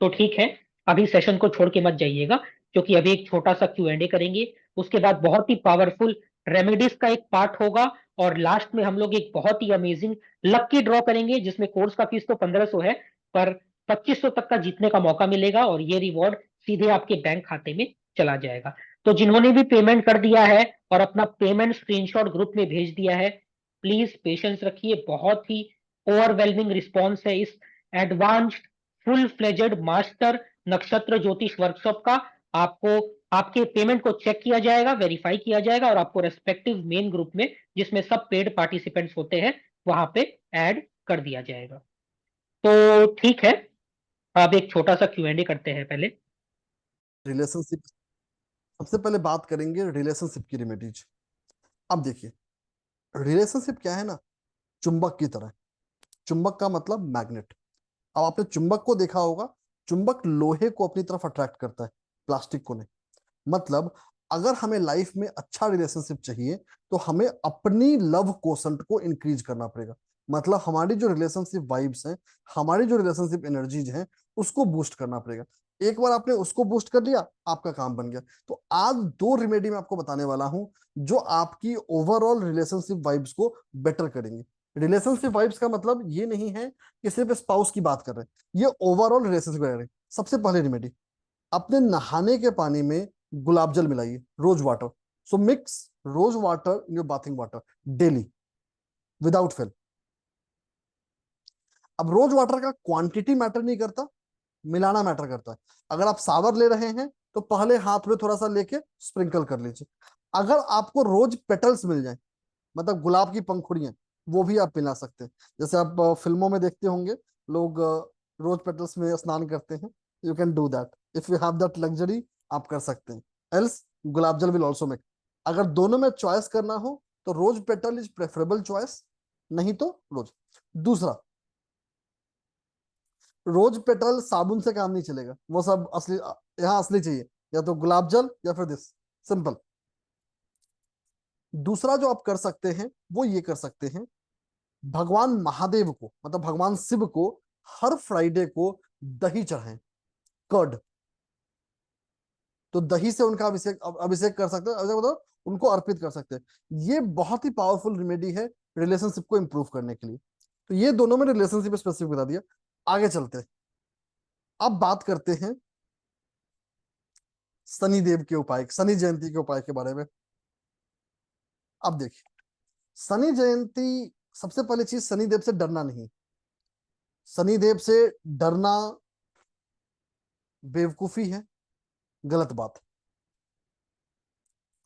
तो ठीक है, अभी सेशन को छोड़ के मत जाइएगा, क्योंकि अभी एक छोटा सा Q&A करेंगे, उसके बाद बहुत ही पावरफुल रेमेडीज का एक पार्ट होगा, और लास्ट में हम लोग एक बहुत ही अमेजिंग लक्की ड्रॉ करेंगे, जिसमें कोर्स का फीस तो 1,500 है, पर 2,500 तक का जीतने का मौका मिलेगा और ये रिवॉर्ड सीधे आपके बैंक खाते में चला जाएगा। तो जिन्होंने भी पेमेंट कर दिया है और अपना पेमेंट स्क्रीनशॉट ग्रुप में भेज दिया है, प्लीज पेशेंस रखिए, बहुत ही ओवरवेलमिंग रिस्पॉन्स है इस एडवांस्ड फुल फ्लेजेड मास्टर नक्षत्र ज्योतिष वर्कशॉप का। आपको आपके पेमेंट को चेक किया जाएगा, वेरीफाई किया जाएगा और आपको रेस्पेक्टिव मेन ग्रुप में, जिसमें सब पेड पार्टिसिपेंट्स होते हैं, वहां पे ऐड कर दिया जाएगा। तो ठीक है, अब एक छोटा सा Q&A करते हैं पहले। रिलेशनशिप, सबसे पहले बात करेंगे रिलेशनशिप की रेमेडीज। अब देखिए, रिलेशनशिप क्या है ना, चुंबक की तरह। चुंबक का मतलब मैग्नेट। अब आपने चुंबक को देखा होगा, चुंबक लोहे को अपनी तरफ अट्रैक्ट करता है, प्लास्टिक को नहीं। मतलब अगर हमें लाइफ में अच्छा रिलेशनशिप चाहिए तो हमें अपनी लव कोसेंट को इंक्रीज करना पड़ेगा। मतलब हमारी जो रिलेशनशिप वाइब्स हैं, हमारी जो रिलेशनशिप एनर्जीज हैं, उसको बूस्ट करना पड़ेगा। एक बार आपने उसको बूस्ट कर लिया, आपका काम बन गया। तो आज 2 रेमेडी मैं आपको बताने वाला हूं जो आपकी ओवरऑल रिलेशनशिप वाइब्स को बेटर करेंगे। रिलेशनशिप वाइब्स का मतलब ये नहीं है कि सिर्फ स्पाउस की बात कर रहे हैं, ये ओवरऑल रिलेशनशिप कर रहे हैं। सबसे पहले रेमेडी, अपने नहाने के पानी में गुलाब जल मिलाइए, rose water. So mix rose water in your bathing water daily without fail. अब रोज वाटर का क्वांटिटी मैटर नहीं करता, मिलाना मैटर करता है। अगर आप सावर ले रहे हैं तो पहले हाथ में थोड़ा सा लेके स्प्रिंकल कर लीजिए। अगर आपको रोज पेटल्स मिल जाए, मतलब गुलाब की पंखुड़ियां, वो भी आप मिला सकते हैं। जैसे आप फिल्मों में देखते होंगे लोग रोज पेटल्स में स्नान करते हैं, you can do that if you have that luxury आप कर सकते हैं, एल्स गुलाब जल विल ऑल्सो मेक। अगर दोनों में चॉइस करना हो तो rose petal is preferable choice, नहीं तो रोज। दूसरा, रोज पेटल साबुन से काम नहीं चलेगा, वो सब असली, यहाँ असली चाहिए, या तो गुलाब जल या फिर दिस, सिंपल। दूसरा जो आप कर सकते हैं वो ये कर सकते हैं, भगवान महादेव को मतलब भगवान शिव को हर फ्राइडे को दही चढ़ाएं, कर्ड। तो दही से उनका अभिषेक अभिषेक कर सकते हैं, अभिषेक मतलब उनको अर्पित कर सकते हैं। ये बहुत ही पावरफुल रेमेडी है रिलेशनशिप को इंप्रूव करने के लिए। तो ये दोनों में रिलेशनशिप स्पेसिफिक बता दिया। आगे चलते हैं, अब बात करते हैं शनि देव के उपाय, शनि जयंती के उपाय के बारे में। अब देखिए, शनि जयंती, सबसे पहली चीज, शनि देव से डरना नहीं। शनि देव से डरना बेवकूफी है, गलत बात है।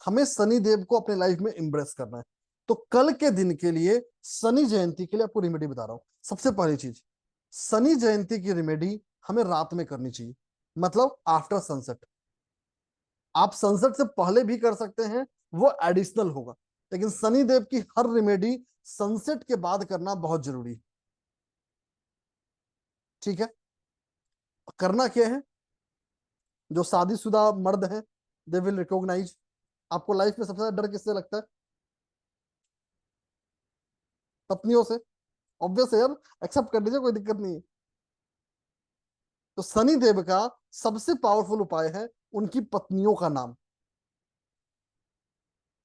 हमें शनि देव को अपने लाइफ में एम्ब्रेस करना है। तो कल के दिन के लिए, शनि जयंती के लिए आपको रेमेडी बता रहा हूं। सबसे पहली चीज, शनि जयंती की रेमेडी हमें रात में करनी चाहिए, मतलब आफ्टर सनसेट। आप सनसेट से पहले भी कर सकते हैं, वो एडिशनल होगा, लेकिन शनि देव की हर रेमेडी सनसेट के बाद करना बहुत जरूरी है। ठीक है, करना क्या है, जो शादीशुदा मर्द हैं दे विल रिकॉग्नाइज। आपको लाइफ में सबसे ज्यादा डर किससे लगता है? पत्नियों से। ऑब्वियस है यार, एक्सेप्ट कर लीजिए, कोई दिक्कत नहीं है। तो शनि देव का सबसे पावरफुल उपाय है उनकी पत्नियों का नाम।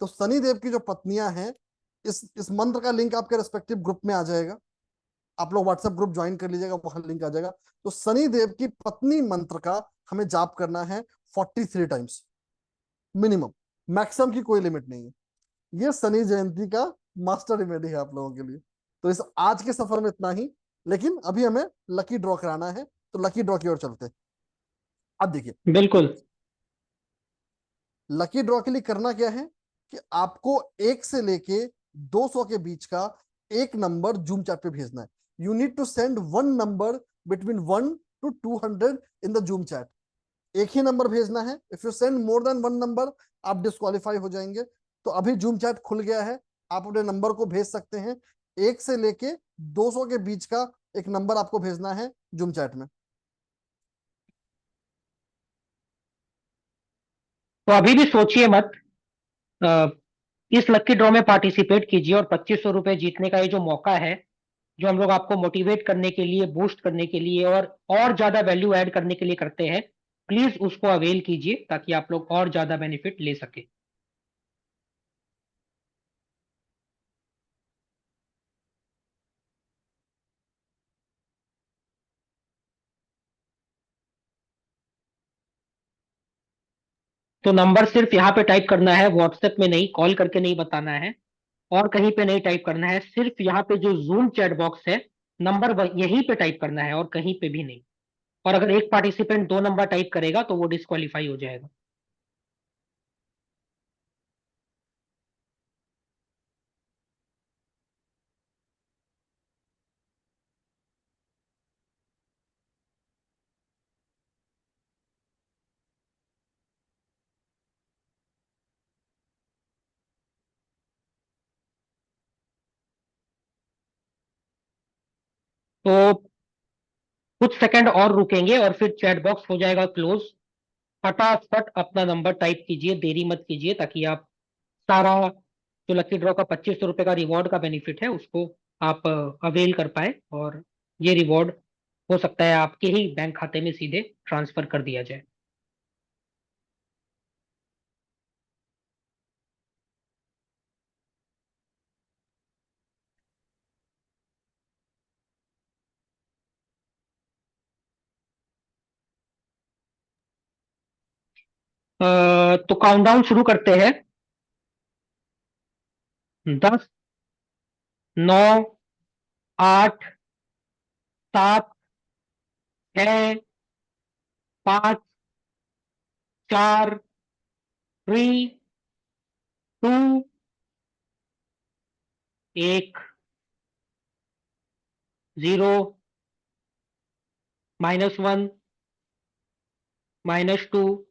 तो शनि देव की जो पत्नियां हैं, इस मंत्र का लिंक आपके रेस्पेक्टिव ग्रुप में आ जाएगा, आप लोग व्हाट्सएप ग्रुप ज्वाइन कर लीजिएगा, वहां लिंक आ जाएगा। तो शनि देव की पत्नी मंत्र का हमें जाप करना है 43 टाइम्स मिनिमम, मैक्सिमम की कोई लिमिट नहीं है। ये शनि जयंती का मास्टर रेमेडी है आप लोगों के लिए। तो इस आज के सफर में इतना ही, लेकिन अभी हमें लकी ड्रॉ कराना है, तो लकी ड्रॉ की ओर चलते हैं। अब देखिए, बिल्कुल। लकी ड्रॉ के लिए करना क्या है कि आपको 1 से लेके 200 के बीच का एक नंबर जूम चैट पे भेजना है। You need to send one number between 1 to 200 in the Zoom chat. एक ही नंबर भेजना है। If you send more than one number, आप डिस्क्वालीफाई हो जाएंगे। तो अभी जूम चैट खुल गया है, आप अपने नंबर को भेज सकते हैं। 1 से लेके 200 के बीच का एक नंबर आपको भेजना है जूम चैट में। तो अभी भी सोचिए मत, अ, इस लकी ड्रॉ में पार्टिसिपेट कीजिए और 2500 रुपए जीतने का ये जो मौका है, जो हम लोग आपको मोटिवेट करने के लिए, बूस्ट करने के लिए और ज्यादा वैल्यू ऐड करने के लिए करते हैं, प्लीज उसको अवेल कीजिए ताकि आप लोग और ज्यादा बेनिफिट ले सके। तो नंबर सिर्फ यहाँ पे टाइप करना है, व्हाट्सएप में नहीं, कॉल करके नहीं बताना है, और कहीं पे नहीं टाइप करना है। सिर्फ यहाँ पे जो जूम चैट बॉक्स है, नंबर यहीं पे टाइप करना है और कहीं पे भी नहीं। और अगर एक पार्टिसिपेंट 2 नंबर टाइप करेगा तो वो डिस्क्वालीफाई हो जाएगा। तो कुछ सेकंड और रुकेंगे और फिर चैट बॉक्स हो जाएगा क्लोज। फटाफट अपना नंबर टाइप कीजिए, देरी मत कीजिए, ताकि आप सारा जो लकी ड्रॉ का 2500 रुपए का रिवॉर्ड का बेनिफिट है उसको आप अवेल कर पाए, और ये रिवॉर्ड हो सकता है आपके ही बैंक खाते में सीधे ट्रांसफर कर दिया जाए। तो काउंटडाउन शुरू करते हैं। 10, 9, 8, 7, 6, 5, 4, 3, 2, 1, 0, -1, -2,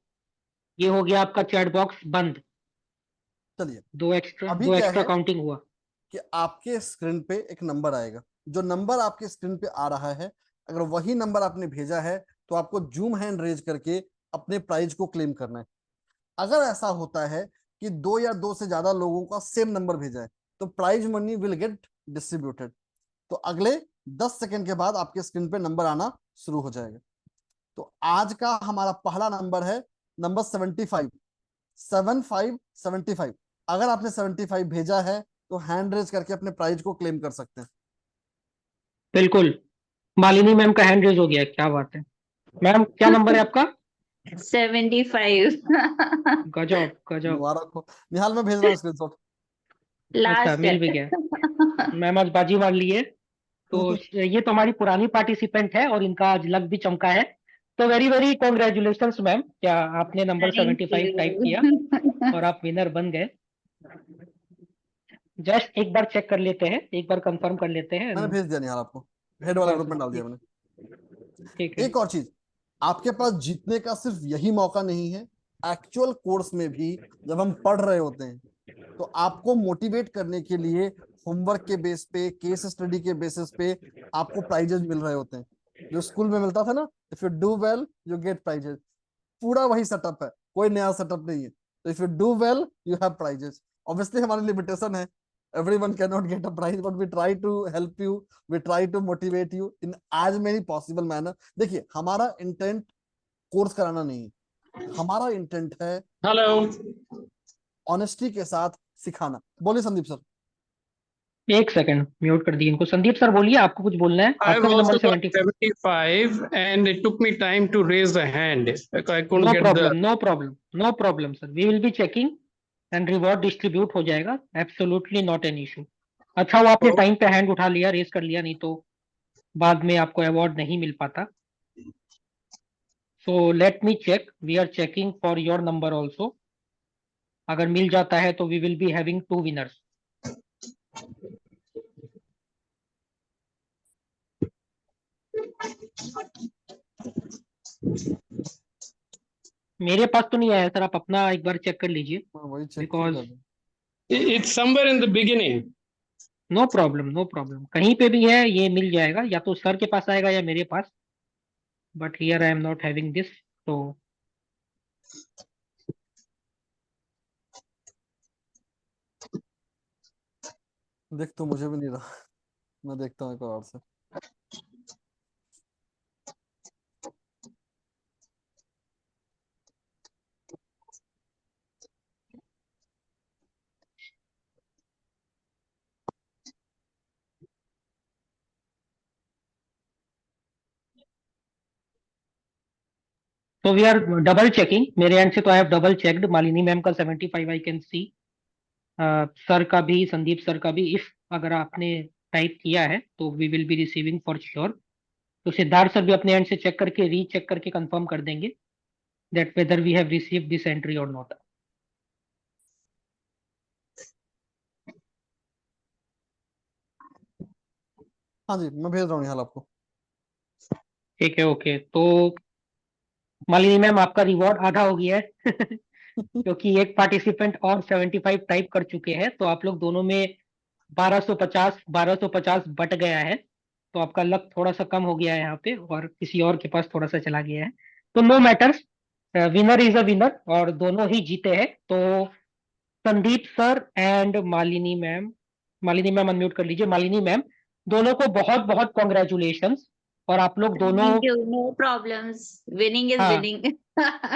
ये हो गया आपका चैट बॉक्स बंद। चलिए, दो एक्स्ट्रा अभी क्या है काउंटिंग हुआ। कि आपके स्क्रीन पे एक नंबर आएगा। जो नंबर आपके स्क्रीन पे आ रहा है, अगर वही नंबर आपने भेजा है तो आपको जूम हैंड रेज करके अपने प्राइज को क्लेम करना है। अगर ऐसा होता है कि 2 या 2 से ज्यादा लोगों का सेम नंबर भेजा है तो prize money will get distributed. तो अगले 10 सेकंड के बाद आपके स्क्रीन पे नंबर आना शुरू हो जाएगा। तो आज का हमारा पहला नंबर है नंबर 75, 7575। अगर आपने 75 भेजा है तो हैंड रेज करके अपने प्राइज को क्लेम कर सकते हैं। बिल्कुल, मालिनी मैम का हैंड रेज हो गया, क्या बात है। मैम क्या नंबर है आपका? 75 गजब गजब। मुबारक हो निहाल, मैं भेज रहा हूँ स्क्रीनशॉट। अच्छा, लास्ट मिल भी गया। मैम आज बाजी मार ली है। तो ये तो हमारी पुरानी पार्टिसिपेंट है और इनका आज लक भी चमका है। तो वेरी वेरी कॉन्ग्रेचुलेशंस मैम, क्या आपने नंबर थैंक 75 टाइप किया यू। और आप विनर बन गए। जस्ट एक बार चेक कर लेते हैं, एक बार कंफर्म कर लेते हैं। मैंने भेज दिया निहाल आपको, हेड वाले हाँ ग्रुप में सर, डाल दिया मैंने। ठीक है। एक और चीज, आपके पास जीतने का सिर्फ यही मौका नहीं है, एक्चुअल कोर्स में भी जब हम पढ़ रहे होते हैं तो आपको मोटिवेट करने के लिए होमवर्क के बेस पे, केस स्टडी के बेसिस पे आपको प्राइजेस मिल रहे होते हैं। जो स्कूल में मिलता था ना, if you do well you get prizes, पूरा वही सेटअप है, कोई नया सेटअप नहीं है। तो if you do well you have prizes. Obviously हमारी लिमिटेशन है, everyone cannot get a prize, but we try to help you, we try to motivate you in as many possible manner। देखिए, हमारा intent course कराना नहीं है, हमारा intent है hello. Honesty के साथ सिखाना। बोलिए संदीप सर। एक सेकंड म्यूट कर दिए इनको। संदीप सर बोलिए, आपको कुछ बोलना है? I've आपका भी also number got 75। 75 and it took me time to raise the hand. I couldn't no get the. Problem, no problem, no problem sir, we will be checking and reward distribute हो जाएगा। Absolutely not an issue. अच्छा वो आपने time पे hand उठा लिया, race कर लिया, नहीं तो बाद में आपको अवार्ड नहीं मिल पाता। So let me check, we are checking for your number also. अगर मिल जाता है तो we will be having 2 winners. मेरे पास तो नहीं आया सर, आप अपना एक बार चेक कर लीजिए। वही check because It's somewhere in the beginning. No problem, no problem, कहीं पे भी है ये मिल जाएगा, या तो सर के पास आएगा या मेरे पास। But here I am not having this. तो देख, तो मुझे भी नहीं रहा, मैं देखता हूँ एक और से। तो वी आर डबल चेकिंग, मेरे एंड से तो I have double checked. Malini ma'am का 75 आई कैन सी, सर का भी, संदीप सर का भी। इफ अगर आपने टाइप किया है तो we will be receiving for sure. तो सिद्धार्थ सर भी अपने एंड से चेक करके, रीचेक करके कंफर्म कर देंगे that whether we have received this entry और नॉट। हाँ जी, मैं भेज रहा हूँ निहाल आपको। ठीक है, ओके। तो मालिनी मैम आपका रिवॉर्ड आधा हो गया है क्योंकि एक पार्टिसिपेंट और 75 टाइप कर चुके हैं, तो आप लोग दोनों में 1250 बट गया है। तो आपका लक थोड़ा सा कम हो गया है यहाँ पे, और किसी और के पास थोड़ा सा चला गया है। तो no matters, winner is a winner, और दोनों ही जीते हैं। तो Sandeep sir and Malini ma'am unmute कर लीजिए। मालिनी मैम, दोनों को बहुत बहुत कॉन्ग्रेचुलेशंस। और आप लोग दोनों, thank you, no problems, winning is हाँ, winning.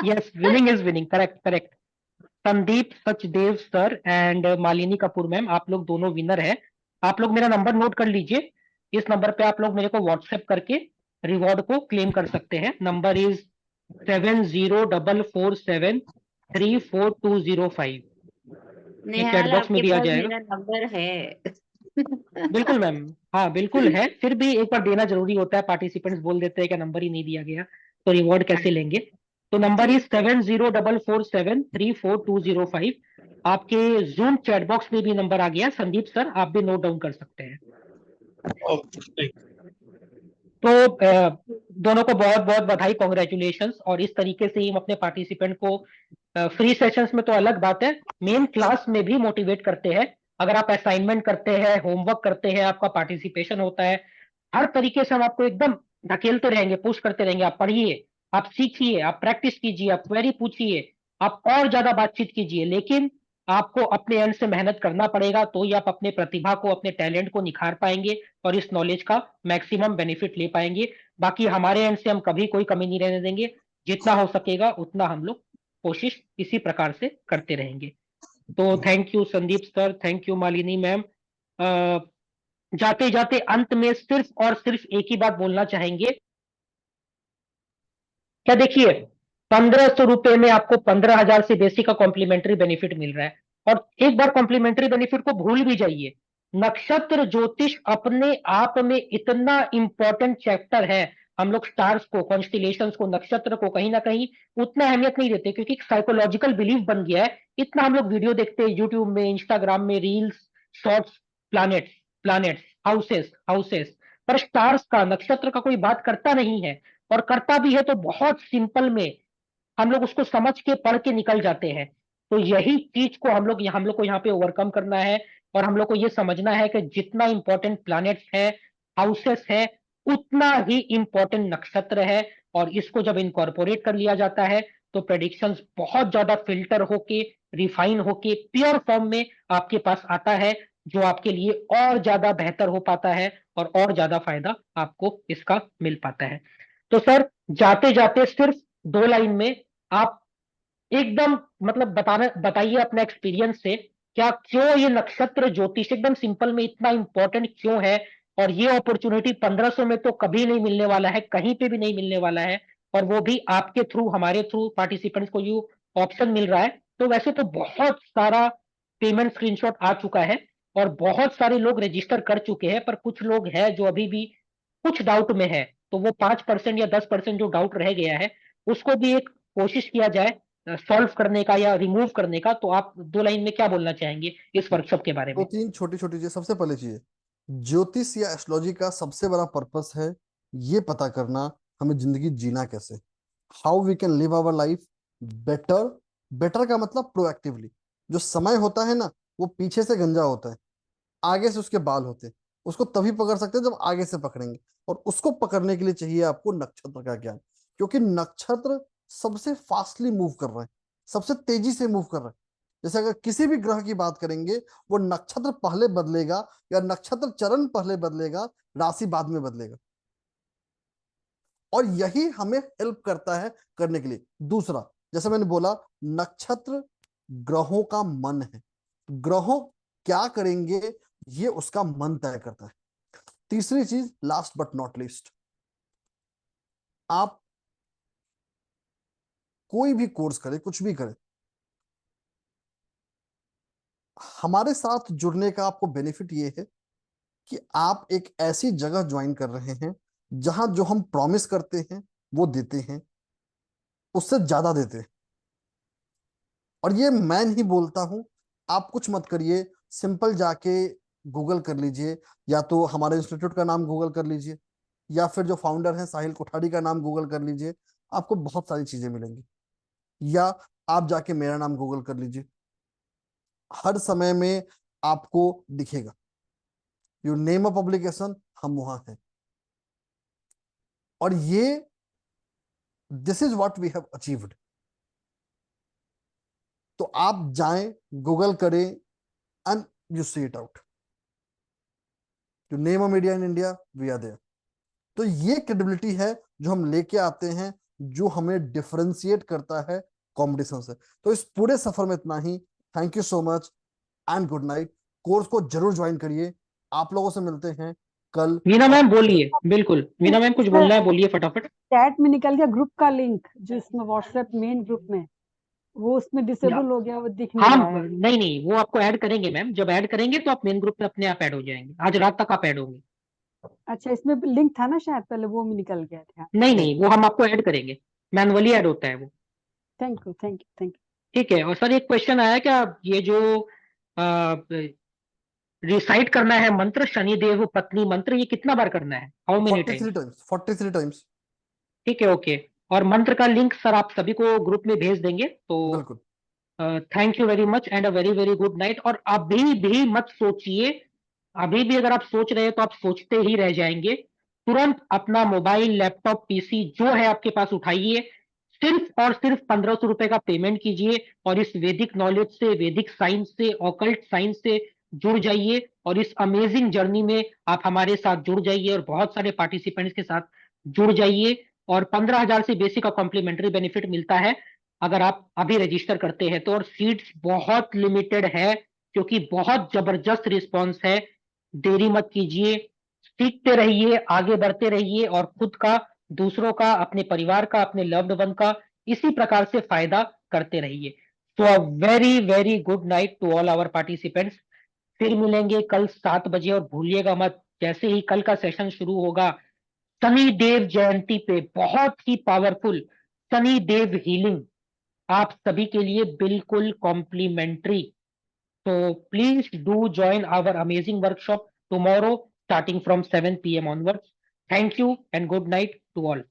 Yes, winning is winning, correct correct. Sandeep Sachdev sir and Malini Kapoor ma'am, आप लोग दोनों विनर है। आप लोग मेरा नंबर नोट कर लीजिए। इस नंबर पे आप लोग मेरे को व्हाट्सएप करके रिवॉर्ड को क्लेम कर सकते हैं। Number is 7044734205। ये चैट निहाल, बॉक्स में आपके भी आ पास जाएगा। मेरा नंबर है। बिल्कुल मैम, हाँ बिल्कुल है, फिर भी एक बार देना जरूरी होता है। पार्टिसिपेंट्स बोल देते हैं कि नंबर ही नहीं दिया गया, तो रिवॉर्ड कैसे लेंगे। तो नंबर इज 7044734205। आपके जूम चैट बॉक्स में भी नंबर आ गया। संदीप सर, आप भी नोट डाउन कर सकते हैं। Okay. तो दोनों को बहुत बहुत बधाई, कॉन्ग्रेचुलेशंस। और इस तरीके से ही हम अपने पार्टिसिपेंट को फ्री सेशंस में तो अलग बात है, मेन क्लास में भी मोटिवेट करते हैं। अगर आप असाइनमेंट करते हैं, होमवर्क करते हैं, आपका पार्टिसिपेशन होता है, हर तरीके से हम आपको एकदम धकेलते रहेंगे, पुश करते रहेंगे। आप पढ़िए, आप सीखिए, आप प्रैक्टिस कीजिए, आप क्वेरी पूछिए, आप और ज्यादा बातचीत कीजिए, लेकिन आपको अपने एंड से मेहनत करना पड़ेगा, तो ही आप अपने प्रतिभा को, अपने टैलेंट को निखार पाएंगे और इस नॉलेज का मैक्सिमम बेनिफिट ले पाएंगे। बाकी हमारे एंड से हम कभी कोई कमी नहीं रहने देंगे, जितना हो सकेगा उतना हम लोग कोशिश इसी प्रकार से करते रहेंगे। तो thank you Sandeep sir, thank you Malini ma'am. जाते जाते अंत में सिर्फ और सिर्फ एक ही बात बोलना चाहेंगे, क्या देखिए, 1500 रुपए में आपको 15,000 से बेसी का कॉम्प्लीमेंट्री बेनिफिट मिल रहा है। और एक बार कॉम्प्लीमेंट्री बेनिफिट को भूल भी जाइए, नक्षत्र ज्योतिष अपने आप में इतना इंपॉर्टेंट चैप्टर है। हम लोग स्टार्स को, कॉन्स्टिलेशंस को, नक्षत्र को कहीं ना कहीं उतना अहमियत नहीं देते, क्योंकि साइकोलॉजिकल बिलीफ बन गया है। इतना हम लोग वीडियो देखते हैं यूट्यूब में, इंस्टाग्राम में, reels, shorts, planets, planets, houses, houses, पर स्टार्स का, नक्षत्र का कोई बात करता नहीं है। और करता भी है तो बहुत सिंपल में हम लोग उसको समझ के, पढ़ के निकल जाते हैं। तो यही चीज को हम लोग को यहाँ पे ओवरकम करना है। और हम लोग को ये समझना है कि जितना इंपॉर्टेंट प्लैनेट्स है, हाउसेस है, उतना ही इंपॉर्टेंट नक्षत्र है। और इसको जब इनकॉर्पोरेट कर लिया जाता है तो प्रेडिक्शंस बहुत ज्यादा फिल्टर होके, रिफाइन होके, प्योर फॉर्म में आपके पास आता है, जो आपके लिए और ज्यादा बेहतर हो पाता है और ज्यादा फायदा आपको इसका मिल पाता है। तो सर, जाते जाते सिर्फ 2 लाइन में आप एकदम मतलब बताइए अपने एक्सपीरियंस से, क्या क्यों ये नक्षत्र ज्योतिष एकदम सिंपल में इतना इंपॉर्टेंट क्यों है? और ये अपॉर्चुनिटी 1500 में तो कभी नहीं मिलने वाला है, कहीं पे भी नहीं मिलने वाला है, और वो भी आपके थ्रू, हमारे थ्रू पार्टिसिपेंट्स को ये ऑप्शन मिल रहा है। तो वैसे तो बहुत सारा पेमेंट स्क्रीनशॉट आ चुका है और बहुत सारे लोग रजिस्टर कर चुके हैं, पर कुछ लोग हैं जो अभी भी कुछ डाउट में है। तो वो 5% या 10% जो डाउट रह गया है, उसको भी एक कोशिश किया जाए सॉल्व करने का या रिमूव करने का। तो आप 2 लाइन में क्या बोलना चाहेंगे इस वर्कशॉप के बारे दो में? तीन छोटी छोटी चीजें। सबसे पहले चीज, ज्योतिष या एस्ट्रोलॉजी का सबसे बड़ा पर्पस है ये पता करना हमें जिंदगी जीना कैसे, how we can live our life better. Better का मतलब प्रोएक्टिवली। जो समय होता है ना, वो पीछे से गंजा होता है, आगे से उसके बाल होते हैं। उसको तभी पकड़ सकते हैं जब आगे से पकड़ेंगे, और उसको पकड़ने के लिए चाहिए आपको नक्षत्र का ज्ञान, क्योंकि नक्षत्र सबसे फास्टली मूव कर रहे हैं, सबसे तेजी से मूव कर रहे हैं। जैसे अगर किसी भी ग्रह की बात करेंगे, वो नक्षत्र पहले बदलेगा या नक्षत्र चरण पहले बदलेगा, राशि बाद में बदलेगा। और यही हमें हेल्प करता है करने के लिए। दूसरा, जैसे मैंने बोला, नक्षत्र ग्रहों का मन है, ग्रहों क्या करेंगे ये उसका मन तय करता है। तीसरी चीज, लास्ट बट नॉट लीस्ट, आप कोई भी कोर्स करें, कुछ भी करें, हमारे साथ जुड़ने का आपको बेनिफिट ये है कि आप एक ऐसी जगह ज्वाइन कर रहे हैं जहां जो हम प्रॉमिस करते हैं वो देते हैं, उससे ज्यादा देते हैं। और ये मैं नहीं बोलता हूं, आप कुछ मत करिए, सिंपल जाके गूगल कर लीजिए, या तो हमारे इंस्टीट्यूट का नाम गूगल कर लीजिए, या फिर जो फाउंडर हैं साहिल कोठारी का नाम गूगल कर लीजिए, आपको बहुत सारी चीजें मिलेंगी। या आप जाके मेरा नाम गूगल कर लीजिए, हर समय में आपको दिखेगा। यू नेम अ पब्लिकेशन, हम वहां हैं। और ये this is what we have achieved. तो आप जाएं, गूगल करें, and you see it out. You name a media in India, we are there. तो ये क्रेडिबिलिटी है जो हम लेके आते हैं, जो हमें डिफरेंशिएट करता है कंपटीशन से। तो इस पूरे सफर में इतना ही। Thank you so much and good night. Course को जरूर ज्वाइन करिए। आप लोगों से मिलते हैं कल। वीना मैम बोलिए, बिल्कुल वीना मैम कुछ बोलना है, बोलिए फटाफट। चैट में निकल गया ग्रुप का लिंक, जो इसमें व्हाट्सएप मेन ग्रुप में, वो उसमें डिसेबल हो गया, वो दिख नहीं हाँ, रहा है। नहीं नहीं, वो आपको ऐड करेंगे मैम, जब ऐड करेंगे तो आप मेन ग्रुप में अपने आप ऐड हो जाएंगे, आज रात तक आप ऐड होंगे। अच्छा, इसमें लिंक था ना शायद पहले, वो भी निकल गया था। नहीं नहीं, वो हम आपको ऐड करेंगे, मैनुअली ऐड होता है वो। Thank you, thank you, thank you. ठीक है। और सर एक क्वेश्चन आया, क्या ये जो रिसाइट करना है मंत्र शनिदेव पत्नी मंत्र, ये कितना बार करना है, हाउ मेनी 43 टाइम्स 43 टाइम्स। ठीक है, ओके। और मंत्र का लिंक सर आप सभी को ग्रुप में भेज देंगे, तो बिल्कुल। Thank you very much and a very very good night. और अभी भी मत सोचिए, अभी भी अगर आप सोच रहे हैं तो आप सोचते ही रह जाएंगे। तुरंत अपना मोबाइल लैपटॉप पीसी जो है आपके पास उठाइए, सिर्फ और सिर्फ 1500 रुपए का पेमेंट कीजिए और इस वैदिक नॉलेज से, वैदिक साइंस से, ऑकल्ट साइंस से जुड़ जाइए और इस अमेजिंग जर्नी में आप हमारे साथ जुड़ जाइए और बहुत सारे पार्टिसिपेंट्स के साथ जुड़ जाइए। और 15,000 से बेसिक का कॉम्प्लीमेंट्री बेनिफिट मिलता है अगर आप अभी रजिस्टर करते हैं तो। और सीट्स बहुत लिमिटेड है क्योंकि बहुत जबरदस्त रिस्पॉन्स है। देरी मत कीजिए, सीखते रहिए, आगे बढ़ते रहिए और खुद का, दूसरों का, अपने परिवार का, अपने लव्ड वन का इसी प्रकार से फायदा करते रहिए। तो a very very good night to all our participants. फिर मिलेंगे कल 7 बजे और भूलिएगा मत, जैसे ही कल का सेशन शुरू होगा, शनि देव जयंती पे बहुत ही पावरफुल शनि देव हीलिंग आप सभी के लिए बिल्कुल कॉम्प्लीमेंट्री। तो please do join our amazing workshop tomorrow starting from 7 p.m. onwards. Thank you and good night to all.